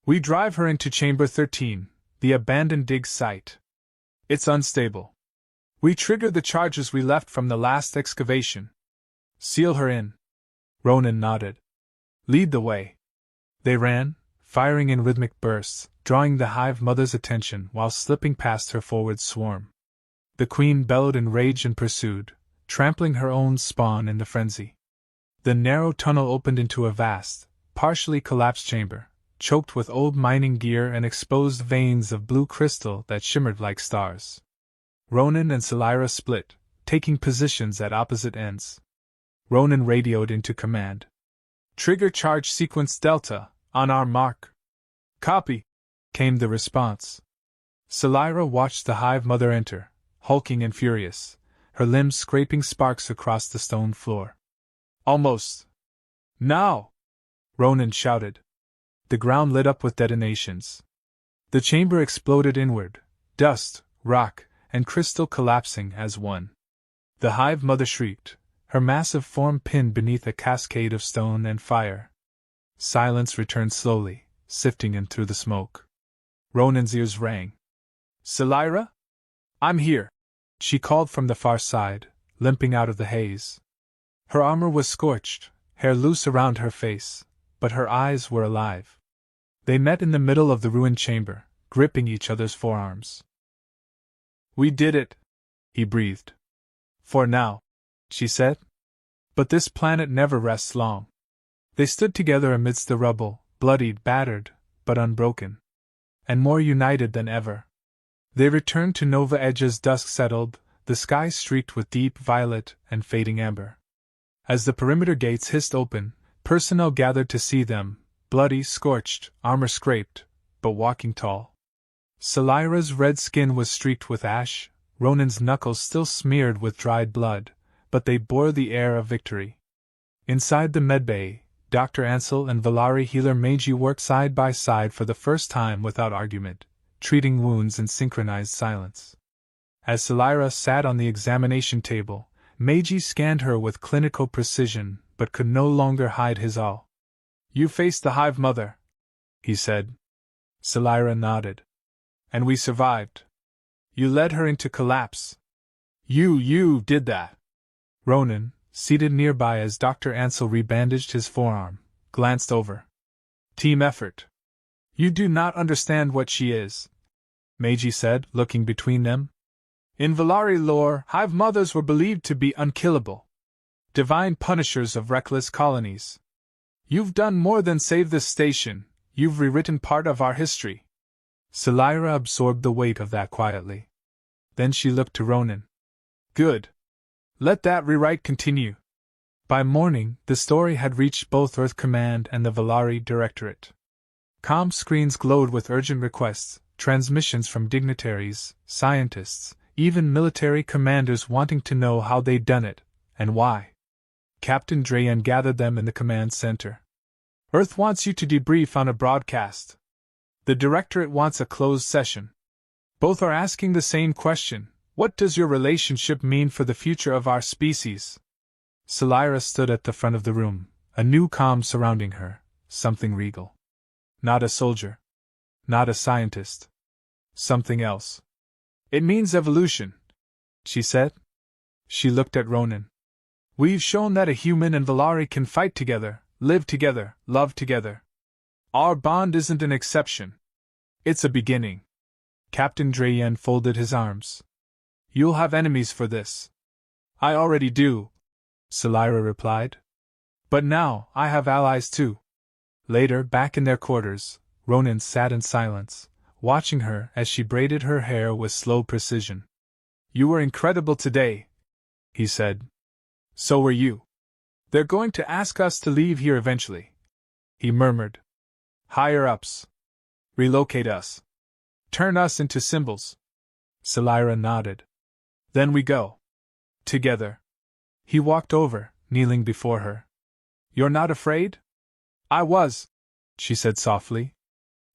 We drive her into Chamber 13, the abandoned dig site. It's unstable. We trigger the charges we left from the last excavation. Seal her in. Ronan nodded. Lead the way. They ran, firing in rhythmic bursts, drawing the Hive Mother's attention while slipping past her forward swarm. The Queen bellowed in rage and pursued, trampling her own spawn in the frenzy. The narrow tunnel opened into a vast, partially collapsed chamber, choked with old mining gear and exposed veins of blue crystal that shimmered like stars. Ronan and Salira split, taking positions at opposite ends. Ronan radioed into command. Trigger charge sequence Delta, on our mark. Copy, came the response. Salira watched the Hive Mother enter, hulking and furious, her limbs scraping sparks across the stone floor. Almost. Now! Ronan shouted. The ground lit up with detonations. The chamber exploded inward, dust, rock, and crystal collapsing as one. The Hive Mother shrieked, her massive form pinned beneath a cascade of stone and fire. Silence returned slowly, sifting in through the smoke. Ronan's ears rang. Salira? I'm here, she called from the far side, limping out of the haze. Her armor was scorched, hair loose around her face, but her eyes were alive. They met in the middle of the ruined chamber, gripping each other's forearms. We did it, he breathed. For now, she said. But this planet never rests long. They stood together amidst the rubble, bloodied, battered, but unbroken. And more united than ever. They returned to Nova Edge as dusk settled, the sky streaked with deep violet and fading amber. As the perimeter gates hissed open, personnel gathered to see them, bloody, scorched, armor scraped, but walking tall. Salira's red skin was streaked with ash, Ronan's knuckles still smeared with dried blood, but they bore the air of victory. Inside the medbay, Dr. Ansel and Valari healer Meiji worked side by side for the first time without argument, treating wounds in synchronized silence. As Salira sat on the examination table, Meiji scanned her with clinical precision, but could no longer hide his awe. You faced the Hive Mother, he said. Salira nodded. And we survived. You led her into collapse. You did that. Ronan, seated nearby as Dr. Ansel rebandaged his forearm, glanced over. Team effort. You do not understand what she is, Meiji said, looking between them. In Valari lore, Hive Mothers were believed to be unkillable. Divine punishers of reckless colonies. You've done more than save this station, you've rewritten part of our history. Salira absorbed the weight of that quietly. Then she looked to Ronan. Good. Let that rewrite continue. By morning, the story had reached both Earth Command and the Valari Directorate. Comm screens glowed with urgent requests, transmissions from dignitaries, scientists, even military commanders wanting to know how they'd done it, and why. Captain Drayen gathered them in the command center. Earth wants you to debrief on a broadcast. The Directorate wants a closed session. Both are asking the same question: what does your relationship mean for the future of our species? Salira stood at the front of the room, a new calm surrounding her, something regal. Not a soldier. Not a scientist. Something else. It means evolution, she said. She looked at Ronan. We've shown that a human and Valari can fight together, live together, love together. Our bond isn't an exception. It's a beginning. Captain Drayen folded his arms. You'll have enemies for this. I already do, Selira replied. But now, I have allies too. Later, back in their quarters, Ronan sat in silence, watching her as she braided her hair with slow precision. You were incredible today, he said. So were you. They're going to ask us to leave here eventually, he murmured. Higher-ups. Relocate us. Turn us into symbols. Selira nodded. Then we go. Together. He walked over, kneeling before her. You're not afraid? I was, she said softly.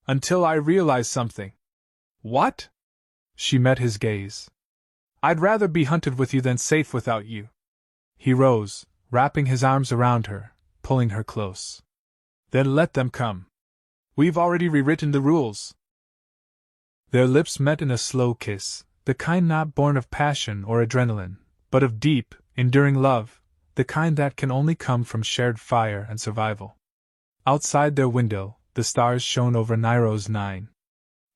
Until I realized something. What? She met his gaze. I'd rather be hunted with you than safe without you. He rose, wrapping his arms around her, pulling her close. Then let them come. We've already rewritten the rules. Their lips met in a slow kiss, the kind not born of passion or adrenaline, but of deep, enduring love, the kind that can only come from shared fire and survival. Outside their window, the stars shone over Nairo's 9.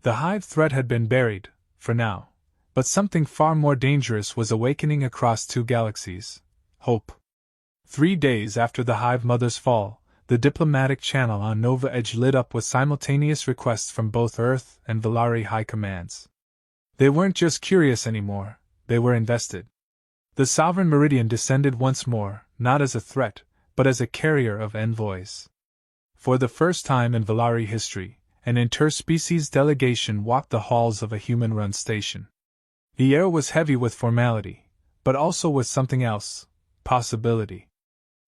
The hive threat had been buried, for now, but something far more dangerous was awakening across 2 galaxies: hope. 3 days after the hive mother's fall, the diplomatic channel on Nova Edge lit up with simultaneous requests from both Earth and Valari high commands. They weren't just curious anymore, they were invested. The Sovereign Meridian descended once more, not as a threat, but as a carrier of envoys. For the first time in Valari history, an interspecies delegation walked the halls of a human-run station. The air was heavy with formality, but also with something else: possibility.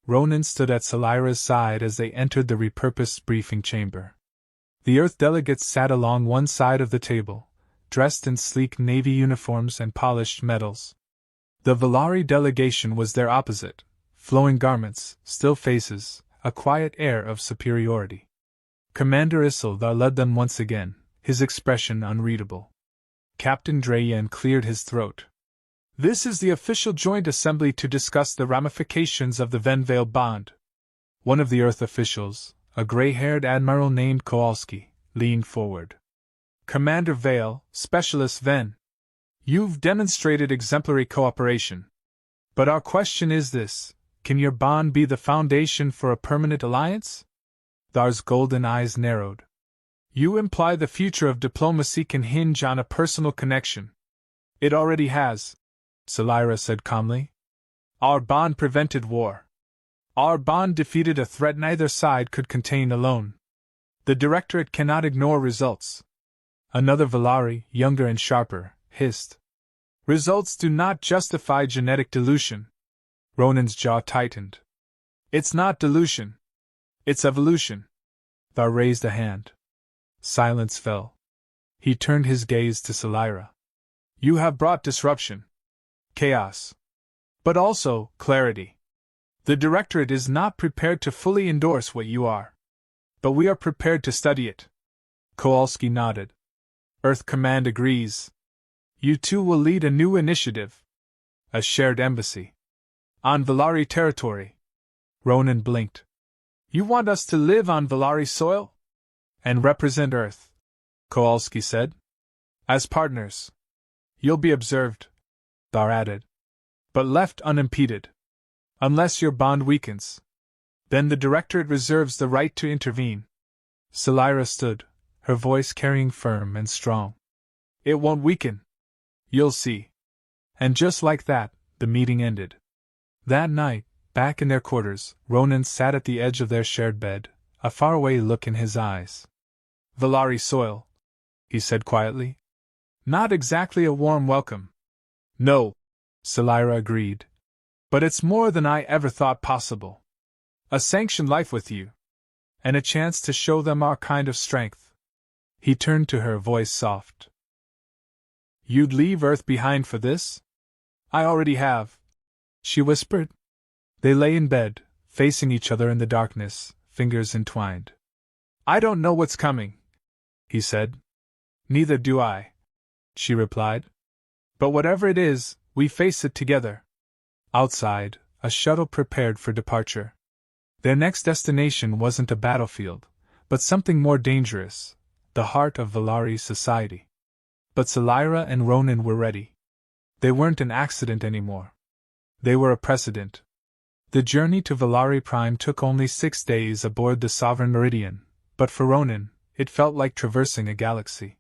Ronan stood at Selira's side as they entered the repurposed briefing chamber. The Earth delegates sat along one side of the table, dressed in sleek navy uniforms and polished metals. The Valari delegation was their opposite: flowing garments, still faces, a quiet air of superiority. Commander Isildur led them once again, his expression unreadable. Captain Drayen cleared his throat. This is the official joint assembly to discuss the ramifications of the Venvale bond. One of the Earth officials, a gray-haired admiral named Kowalski, leaned forward. Commander Vale, Specialist Ven. You've demonstrated exemplary cooperation. But our question is this: can your bond be the foundation for a permanent alliance? Thar's golden eyes narrowed. You imply the future of diplomacy can hinge on a personal connection. It already has, Selira said calmly. Our bond prevented war. Our bond defeated a threat neither side could contain alone. The Directorate cannot ignore results. Another Valari, younger and sharper, hissed. Results do not justify genetic dilution. Ronan's jaw tightened. It's not dilution. It's evolution. Thar raised a hand. Silence fell. He turned his gaze to Selira. You have brought disruption. Chaos. But also, clarity. The Directorate is not prepared to fully endorse what you are. But we are prepared to study it. Kowalski nodded. Earth Command agrees. You two will lead a new initiative. A shared embassy. On Valari territory. Ronan blinked. You want us to live on Valari soil? And represent Earth, Kowalski said. As partners. You'll be observed, Thar added. But left unimpeded. Unless your bond weakens. Then the Directorate reserves the right to intervene. Selira stood, her voice carrying firm and strong. It won't weaken. You'll see. And just like that, the meeting ended. That night, back in their quarters, Ronan sat at the edge of their shared bed, a faraway look in his eyes. Valari soil, he said quietly. Not exactly a warm welcome. No, Selira agreed. But it's more than I ever thought possible. A sanctioned life with you. And a chance to show them our kind of strength. He turned to her, voice soft. You'd leave Earth behind for this? I already have, she whispered. They lay in bed, facing each other in the darkness, fingers entwined. I don't know what's coming, he said. Neither do I, she replied. But whatever it is, we face it together. Outside, a shuttle prepared for departure. Their next destination wasn't a battlefield, but something more dangerous, the heart of Valari society. But Selira and Ronan were ready. They weren't an accident anymore. They were a precedent. The journey to Valari Prime took only 6 days aboard the Sovereign Meridian, but for Ronan, it felt like traversing a galaxy.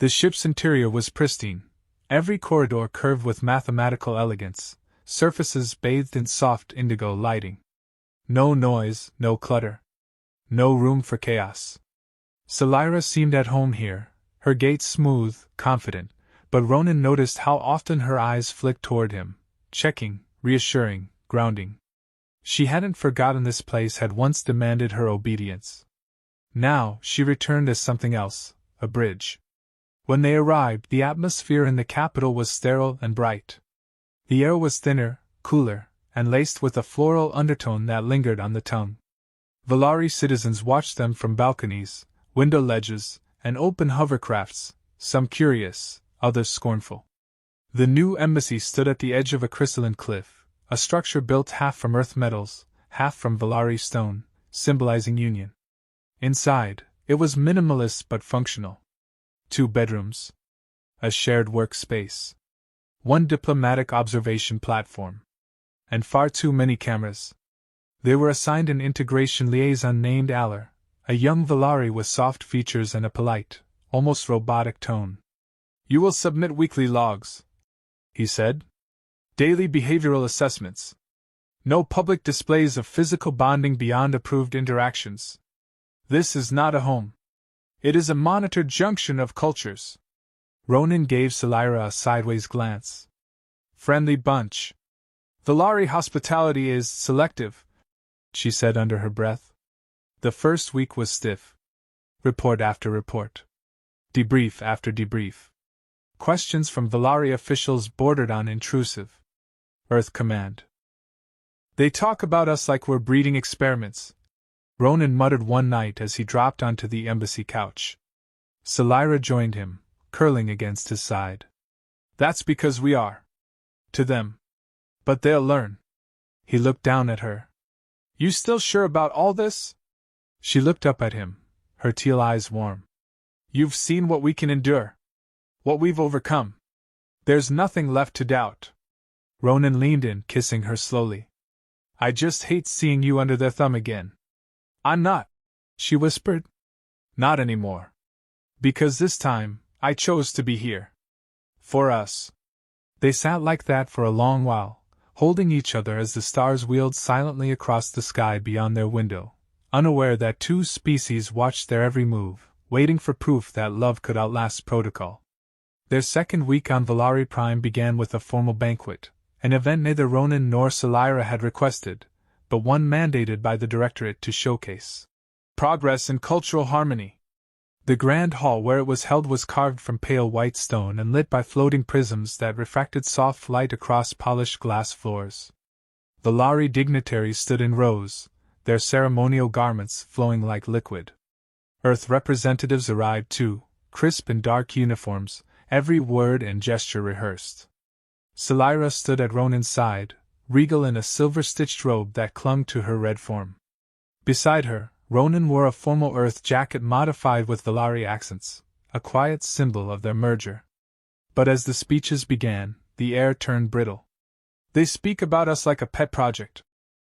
The ship's interior was pristine, every corridor curved with mathematical elegance, surfaces bathed in soft indigo lighting. No noise, no clutter. No room for chaos. Selira seemed at home here, her gait smooth, confident, but Ronan noticed how often her eyes flicked toward him, checking, reassuring, grounding. She hadn't forgotten this place had once demanded her obedience. Now, she returned as something else, a bridge. When they arrived, the atmosphere in the capital was sterile and bright. The air was thinner, cooler, and laced with a floral undertone that lingered on the tongue. Valari citizens watched them from balconies, window ledges, and open hovercrafts, some curious, others scornful. The new embassy stood at the edge of a crystalline cliff, a structure built half from earth metals, half from Valari stone, symbolizing union. Inside, it was minimalist but functional. 2 bedrooms. A shared workspace. 1 diplomatic observation platform. And far too many cameras. They were assigned an integration liaison named Aller, a young Valari with soft features and a polite, almost robotic tone. "You will submit weekly logs," he said. "Daily behavioral assessments. No public displays of physical bonding beyond approved interactions. This is not a home. It is a monitored junction of cultures." Ronan gave Selira a sideways glance. "Friendly bunch. Valari hospitality is selective," she said under her breath. The first week was stiff. Report after report. Debrief after debrief. Questions from Valari officials bordered on intrusive. Earth Command. "They talk about us like we're breeding experiments," Ronan muttered one night as he dropped onto the embassy couch. Selira joined him, curling against his side. "That's because we are. To them. But they'll learn." He looked down at her. "You still sure about all this?" She looked up at him, her teal eyes warm. "You've seen what we can endure. What we've overcome. There's nothing left to doubt." Ronan leaned in, kissing her slowly. "I just hate seeing you under their thumb again." "I'm not," she whispered. "Not anymore. Because this time, I chose to be here. For us." They sat like that for a long while, holding each other as the stars wheeled silently across the sky beyond their window, unaware that 2 species watched their every move, waiting for proof that love could outlast protocol. Their second week on Valari Prime began with a formal banquet, an event neither Ronan nor Selira had requested, but one mandated by the Directorate to showcase progress in cultural harmony. The grand hall where it was held was carved from pale white stone and lit by floating prisms that refracted soft light across polished glass floors. Valari dignitaries stood in rows, their ceremonial garments flowing like liquid. Earth representatives arrived too, crisp in dark uniforms, every word and gesture rehearsed. Selira stood at Ronan's side, regal in a silver-stitched robe that clung to her red form. Beside her, Ronan wore a formal earth jacket modified with Valari accents, a quiet symbol of their merger. But as the speeches began, the air turned brittle. "They speak about us like a pet project,"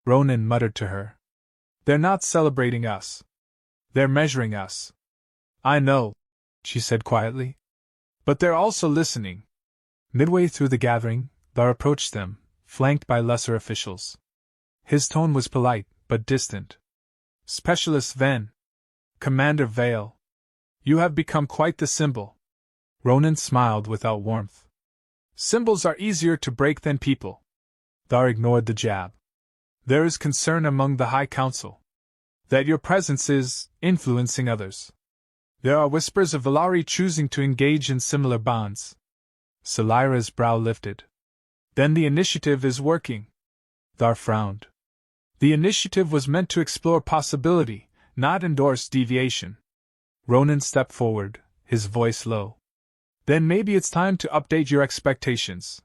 Ronan muttered to her. "They're not celebrating us. They're measuring us." "I know," she said quietly. "But they're also listening." Midway through the gathering, Thar approached them, flanked by lesser officials. His tone was polite, but distant. "Specialist Ven. Commander Vale. You have become quite the symbol." Ronan smiled without warmth. "Symbols are easier to break than people." Thar ignored the jab. "There is concern among the High Council that your presence is influencing others. There are whispers of Valari choosing to engage in similar bonds." Selira's brow lifted. "Then the initiative is working." Thar frowned. "The initiative was meant to explore possibility, not endorse deviation." Ronan stepped forward, his voice low. "Then maybe it's time to update your expectations."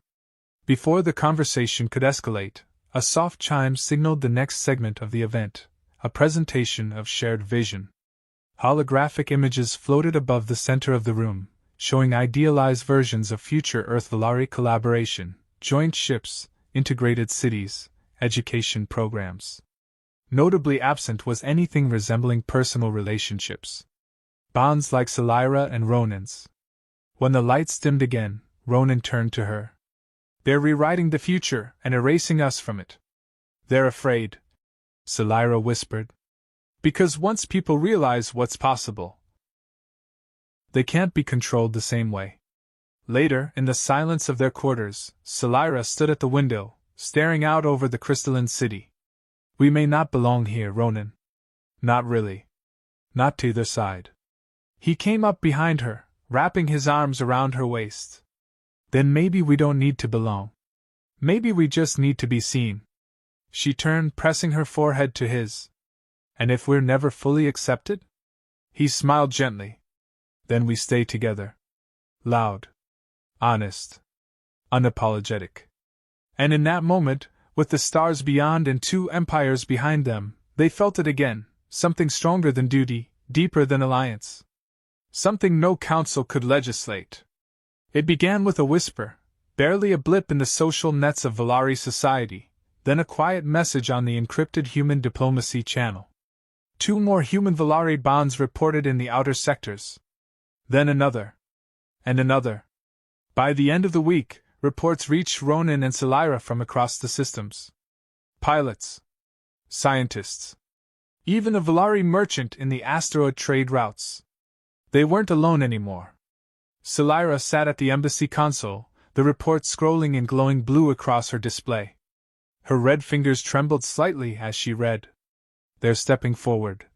Before the conversation could escalate, a soft chime signaled the next segment of the event, a presentation of shared vision. Holographic images floated above the center of the room, showing idealized versions of future Earth-Valari collaboration, joint ships, integrated cities, education programs. Notably absent was anything resembling personal relationships. Bonds like Salira and Ronan's. When the lights dimmed again, Ronan turned to her. "They're rewriting the future and erasing us from it. They're afraid," Salira whispered. "Because once people realize what's possible, they can't be controlled the same way." Later, in the silence of their quarters, Salira stood at the window, staring out over the crystalline city. "We may not belong here, Ronan." "Not really. Not to either side." He came up behind her, wrapping his arms around her waist. "Then maybe we don't need to belong. Maybe we just need to be seen." She turned, pressing her forehead to his. "And if we're never fully accepted?" He smiled gently. "Then we stay together. Loud. Honest. Unapologetic." And in that moment, with the stars beyond and two empires behind them, they felt it again, something stronger than duty, deeper than alliance. Something no council could legislate. It began with a whisper, barely a blip in the social nets of Valari society, then a quiet message on the encrypted human diplomacy channel. 2 more human Valari bonds reported in the outer sectors. Then another. And another. By the end of the week, reports reached Ronan and Salira from across the systems. Pilots. Scientists. Even a Valari merchant in the asteroid trade routes. They weren't alone anymore. Salira sat at the embassy console, the report scrolling in glowing blue across her display. Her red fingers trembled slightly as she read. "They're stepping forward,"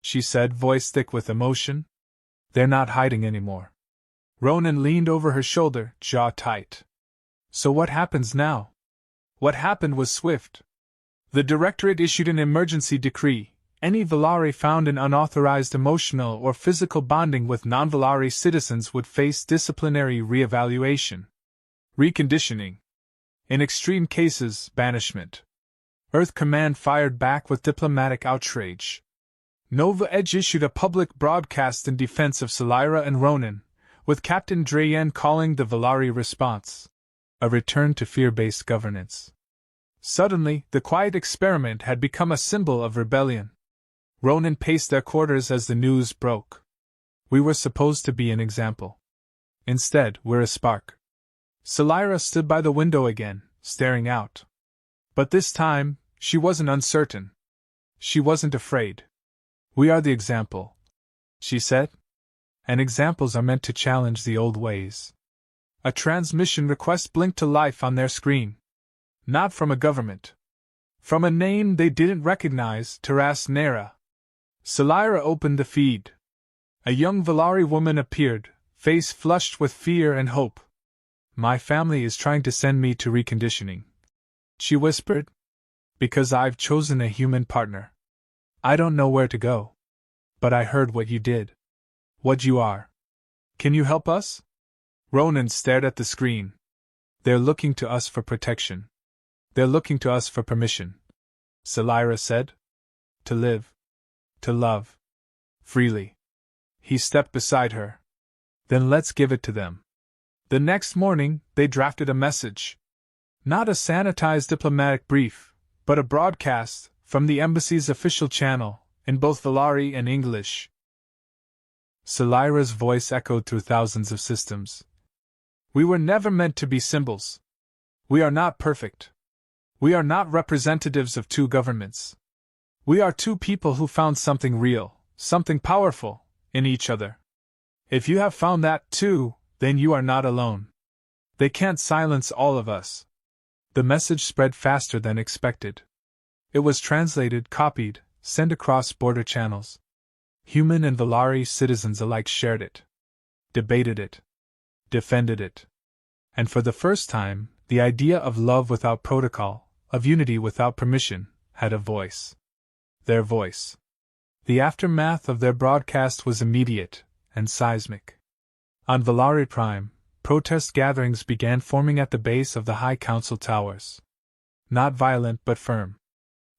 she said, voice thick with emotion. "They're not hiding anymore." Ronan leaned over her shoulder, jaw tight. "So what happens now?" What happened was swift. The Directorate issued an emergency decree. Any Valari found in unauthorized emotional or physical bonding with non-Valari citizens would face disciplinary re-evaluation. Reconditioning. In extreme cases, banishment. Earth Command fired back with diplomatic outrage. Nova Edge issued a public broadcast in defense of Salira and Ronan, with Captain Drayen calling the Valari response a return to fear-based governance. Suddenly, the quiet experiment had become a symbol of rebellion. Ronan paced their quarters as the news broke. "We were supposed to be an example. Instead, we're a spark." Salira stood by the window again, staring out. But this time, she wasn't uncertain. She wasn't afraid. "We are the example," she said. "And examples are meant to challenge the old ways." A transmission request blinked to life on their screen. Not from a government. From a name they didn't recognize, Taras Nera. Salira opened the feed. A young Valari woman appeared, face flushed with fear and hope. "My family is trying to send me to reconditioning," she whispered. "Because I've chosen a human partner. I don't know where to go. But I heard what you did. What you are. Can you help us?" Ronan stared at the screen. "They're looking to us for protection. They're looking to us for permission," Salira said. "To live. To love. Freely." He stepped beside her. "Then let's give it to them." The next morning, they drafted a message. Not a sanitized diplomatic brief, but a broadcast, from the embassy's official channel, in both Valari and English. Salira's voice echoed through thousands of systems. "We were never meant to be symbols. We are not perfect. We are not representatives of 2 governments. We are 2 people who found something real, something powerful, in each other. If you have found that, too, then you are not alone. They can't silence all of us." The message spread faster than expected. It was translated, copied, sent across border channels. Human and Valari citizens alike shared it, debated it, defended it. And for the first time, the idea of love without protocol, of unity without permission, had a voice. Their voice. The aftermath of their broadcast was immediate and seismic. On Valari Prime, protest gatherings began forming at the base of the High Council towers. Not violent but firm.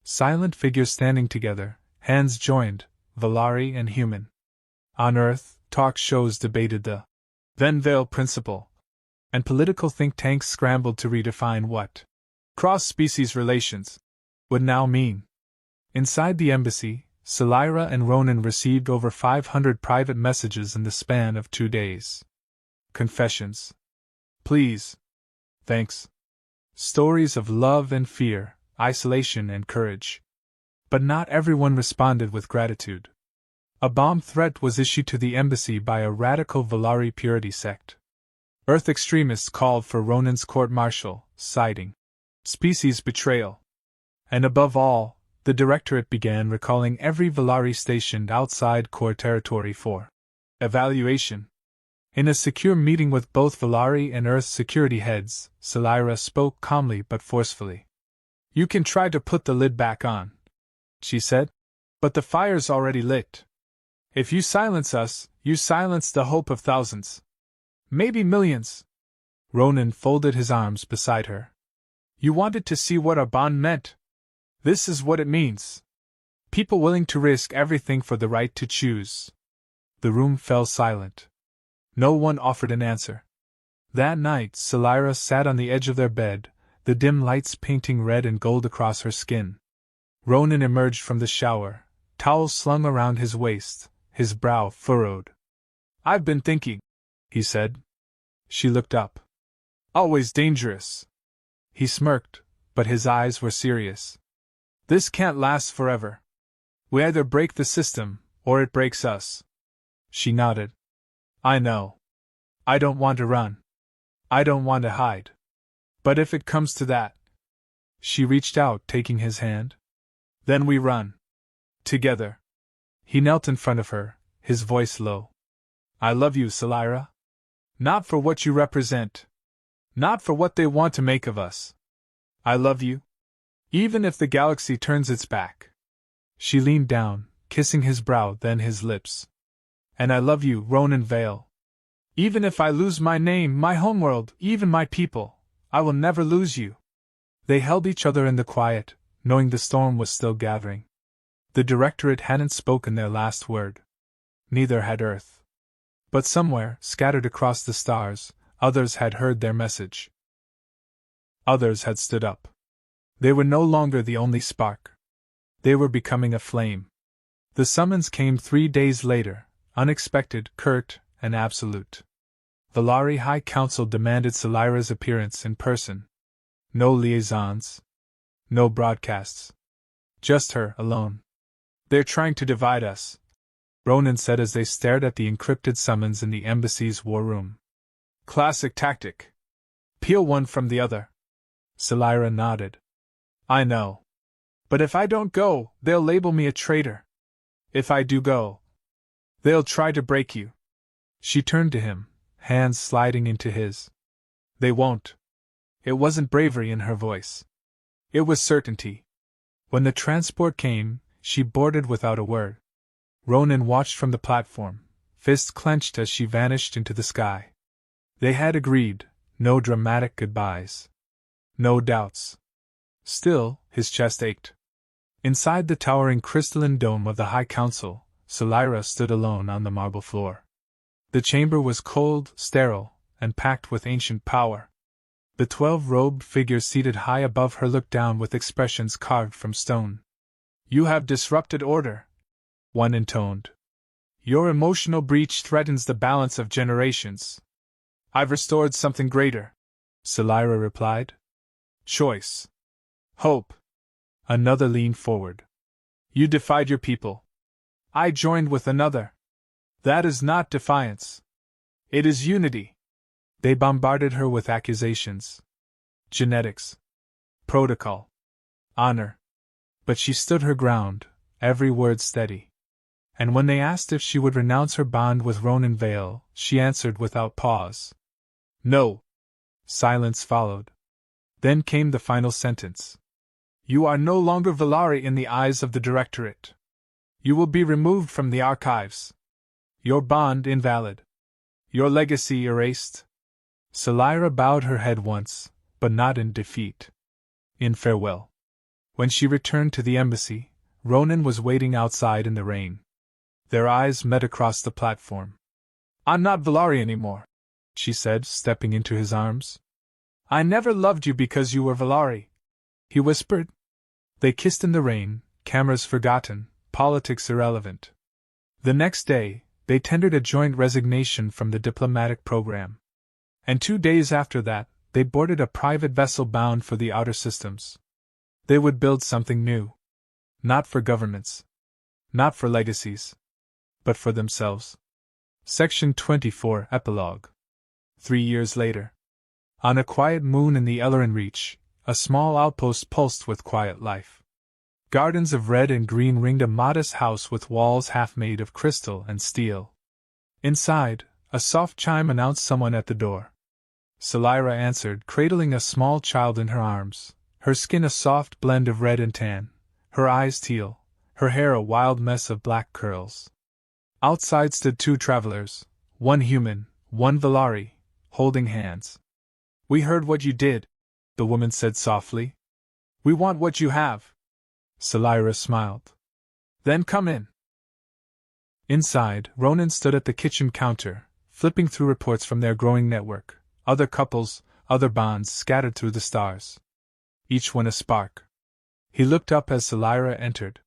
Silent figures standing together, hands joined, Valari and human. On Earth, talk shows debated the Then Veil principle and political think tanks scrambled to redefine what cross-species relations would now mean. Inside the embassy, Selira and Ronan received over 500 private messages in the span of 2 days. Confessions. Please. Thanks. Stories of love and fear, isolation and courage. But not everyone responded with gratitude. A bomb threat was issued to the embassy by a radical Valari purity sect. Earth extremists called for Ronan's court-martial, citing species betrayal. And above all, the Directorate began recalling every Valari stationed outside core territory for evaluation. In a secure meeting with both Valari and Earth security heads, Selira spoke calmly but forcefully. You can try to put the lid back on, she said, but the fire's already lit. If you silence us, you silence the hope of thousands. Maybe millions. Ronan folded his arms beside her. You wanted to see what our bond meant? This is what it means. People willing to risk everything for the right to choose. The room fell silent. No one offered an answer. That night, Selira sat on the edge of their bed, the dim lights painting red and gold across her skin. Ronan emerged from the shower, towel slung around his waist, his brow furrowed. I've been thinking, he said. She looked up. Always dangerous. He smirked, but his eyes were serious. This can't last forever. We either break the system, or it breaks us. She nodded. I know. I don't want to run. I don't want to hide. But if it comes to that. She reached out, taking his hand. Then we run. Together. He knelt in front of her, his voice low. I love you, Selira. Not for what you represent. Not for what they want to make of us. I love you. Even if the galaxy turns its back. She leaned down, kissing his brow, then his lips. And I love you, Ronan Vale. Even if I lose my name, my homeworld, even my people, I will never lose you. They held each other in the quiet, knowing the storm was still gathering. The Directorate hadn't spoken their last word. Neither had Earth. But somewhere, scattered across the stars, others had heard their message. Others had stood up. They were no longer the only spark. They were becoming a flame. The summons came 3 days later, unexpected, curt, and absolute. Valari High Council demanded Selira's appearance in person. No liaisons. No broadcasts. Just her, alone. They're trying to divide us, Ronan said as they stared at the encrypted summons in the embassy's war room. Classic tactic. Peel one from the other. Selira nodded. I know. But if I don't go, they'll label me a traitor. If I do go, they'll try to break you. She turned to him, hands sliding into his. They won't. It wasn't bravery in her voice. It was certainty. When the transport came, she boarded without a word. Ronan watched from the platform, fists clenched as she vanished into the sky. They had agreed, no dramatic goodbyes. No doubts. Still, his chest ached. Inside the towering crystalline dome of the High Council, Selira stood alone on the marble floor. The chamber was cold, sterile, and packed with ancient power. The 12 robed figures seated high above her looked down with expressions carved from stone. You have disrupted order, one intoned. Your emotional breach threatens the balance of generations. I've restored something greater, Selira replied. Choice. Hope. Another leaned forward. You defied your people. I joined with another. That is not defiance. It is unity. They bombarded her with accusations. Genetics. Protocol. Honor. But she stood her ground, every word steady. And when they asked if she would renounce her bond with Ronan Vale, she answered without pause. No. Silence followed. Then came the final sentence. You are no longer Valari in the eyes of the Directorate. You will be removed from the archives. Your bond invalid. Your legacy erased. Selira bowed her head once, but not in defeat. In farewell. When she returned to the embassy, Ronan was waiting outside in the rain. Their eyes met across the platform. I'm not Valari anymore, she said, stepping into his arms. I never loved you because you were Valari, he whispered. They kissed in the rain, cameras forgotten, politics irrelevant. The next day, they tendered a joint resignation from the diplomatic program. And 2 days after that, they boarded a private vessel bound for the outer systems. They would build something new. Not for governments. Not for legacies. But for themselves. Section 24, Epilogue. 3 years later. On a quiet moon in the Ellerin Reach, a small outpost pulsed with quiet life. Gardens of red and green ringed a modest house with walls half made of crystal and steel. Inside, a soft chime announced someone at the door. Selira answered, cradling a small child in her arms, her skin a soft blend of red and tan, her eyes teal, her hair a wild mess of black curls. Outside stood 2 travelers, one human, one Valari, holding hands. We heard what you did, the woman said softly. We want what you have. Selira smiled. Then come in. Inside, Ronan stood at the kitchen counter, flipping through reports from their growing network, other couples, other bonds scattered through the stars. Each one a spark. He looked up as Selira entered.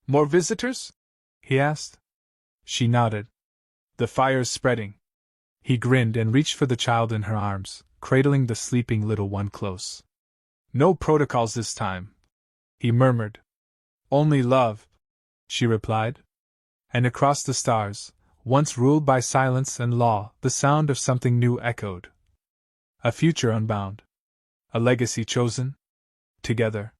More visitors? He asked. She nodded. The fire's spreading. He grinned and reached for the child in her arms, cradling the sleeping little one close. No protocols this time, he murmured. Only love, she replied. And across the stars, once ruled by silence and law, the sound of something new echoed. A future unbound. A legacy chosen? Together.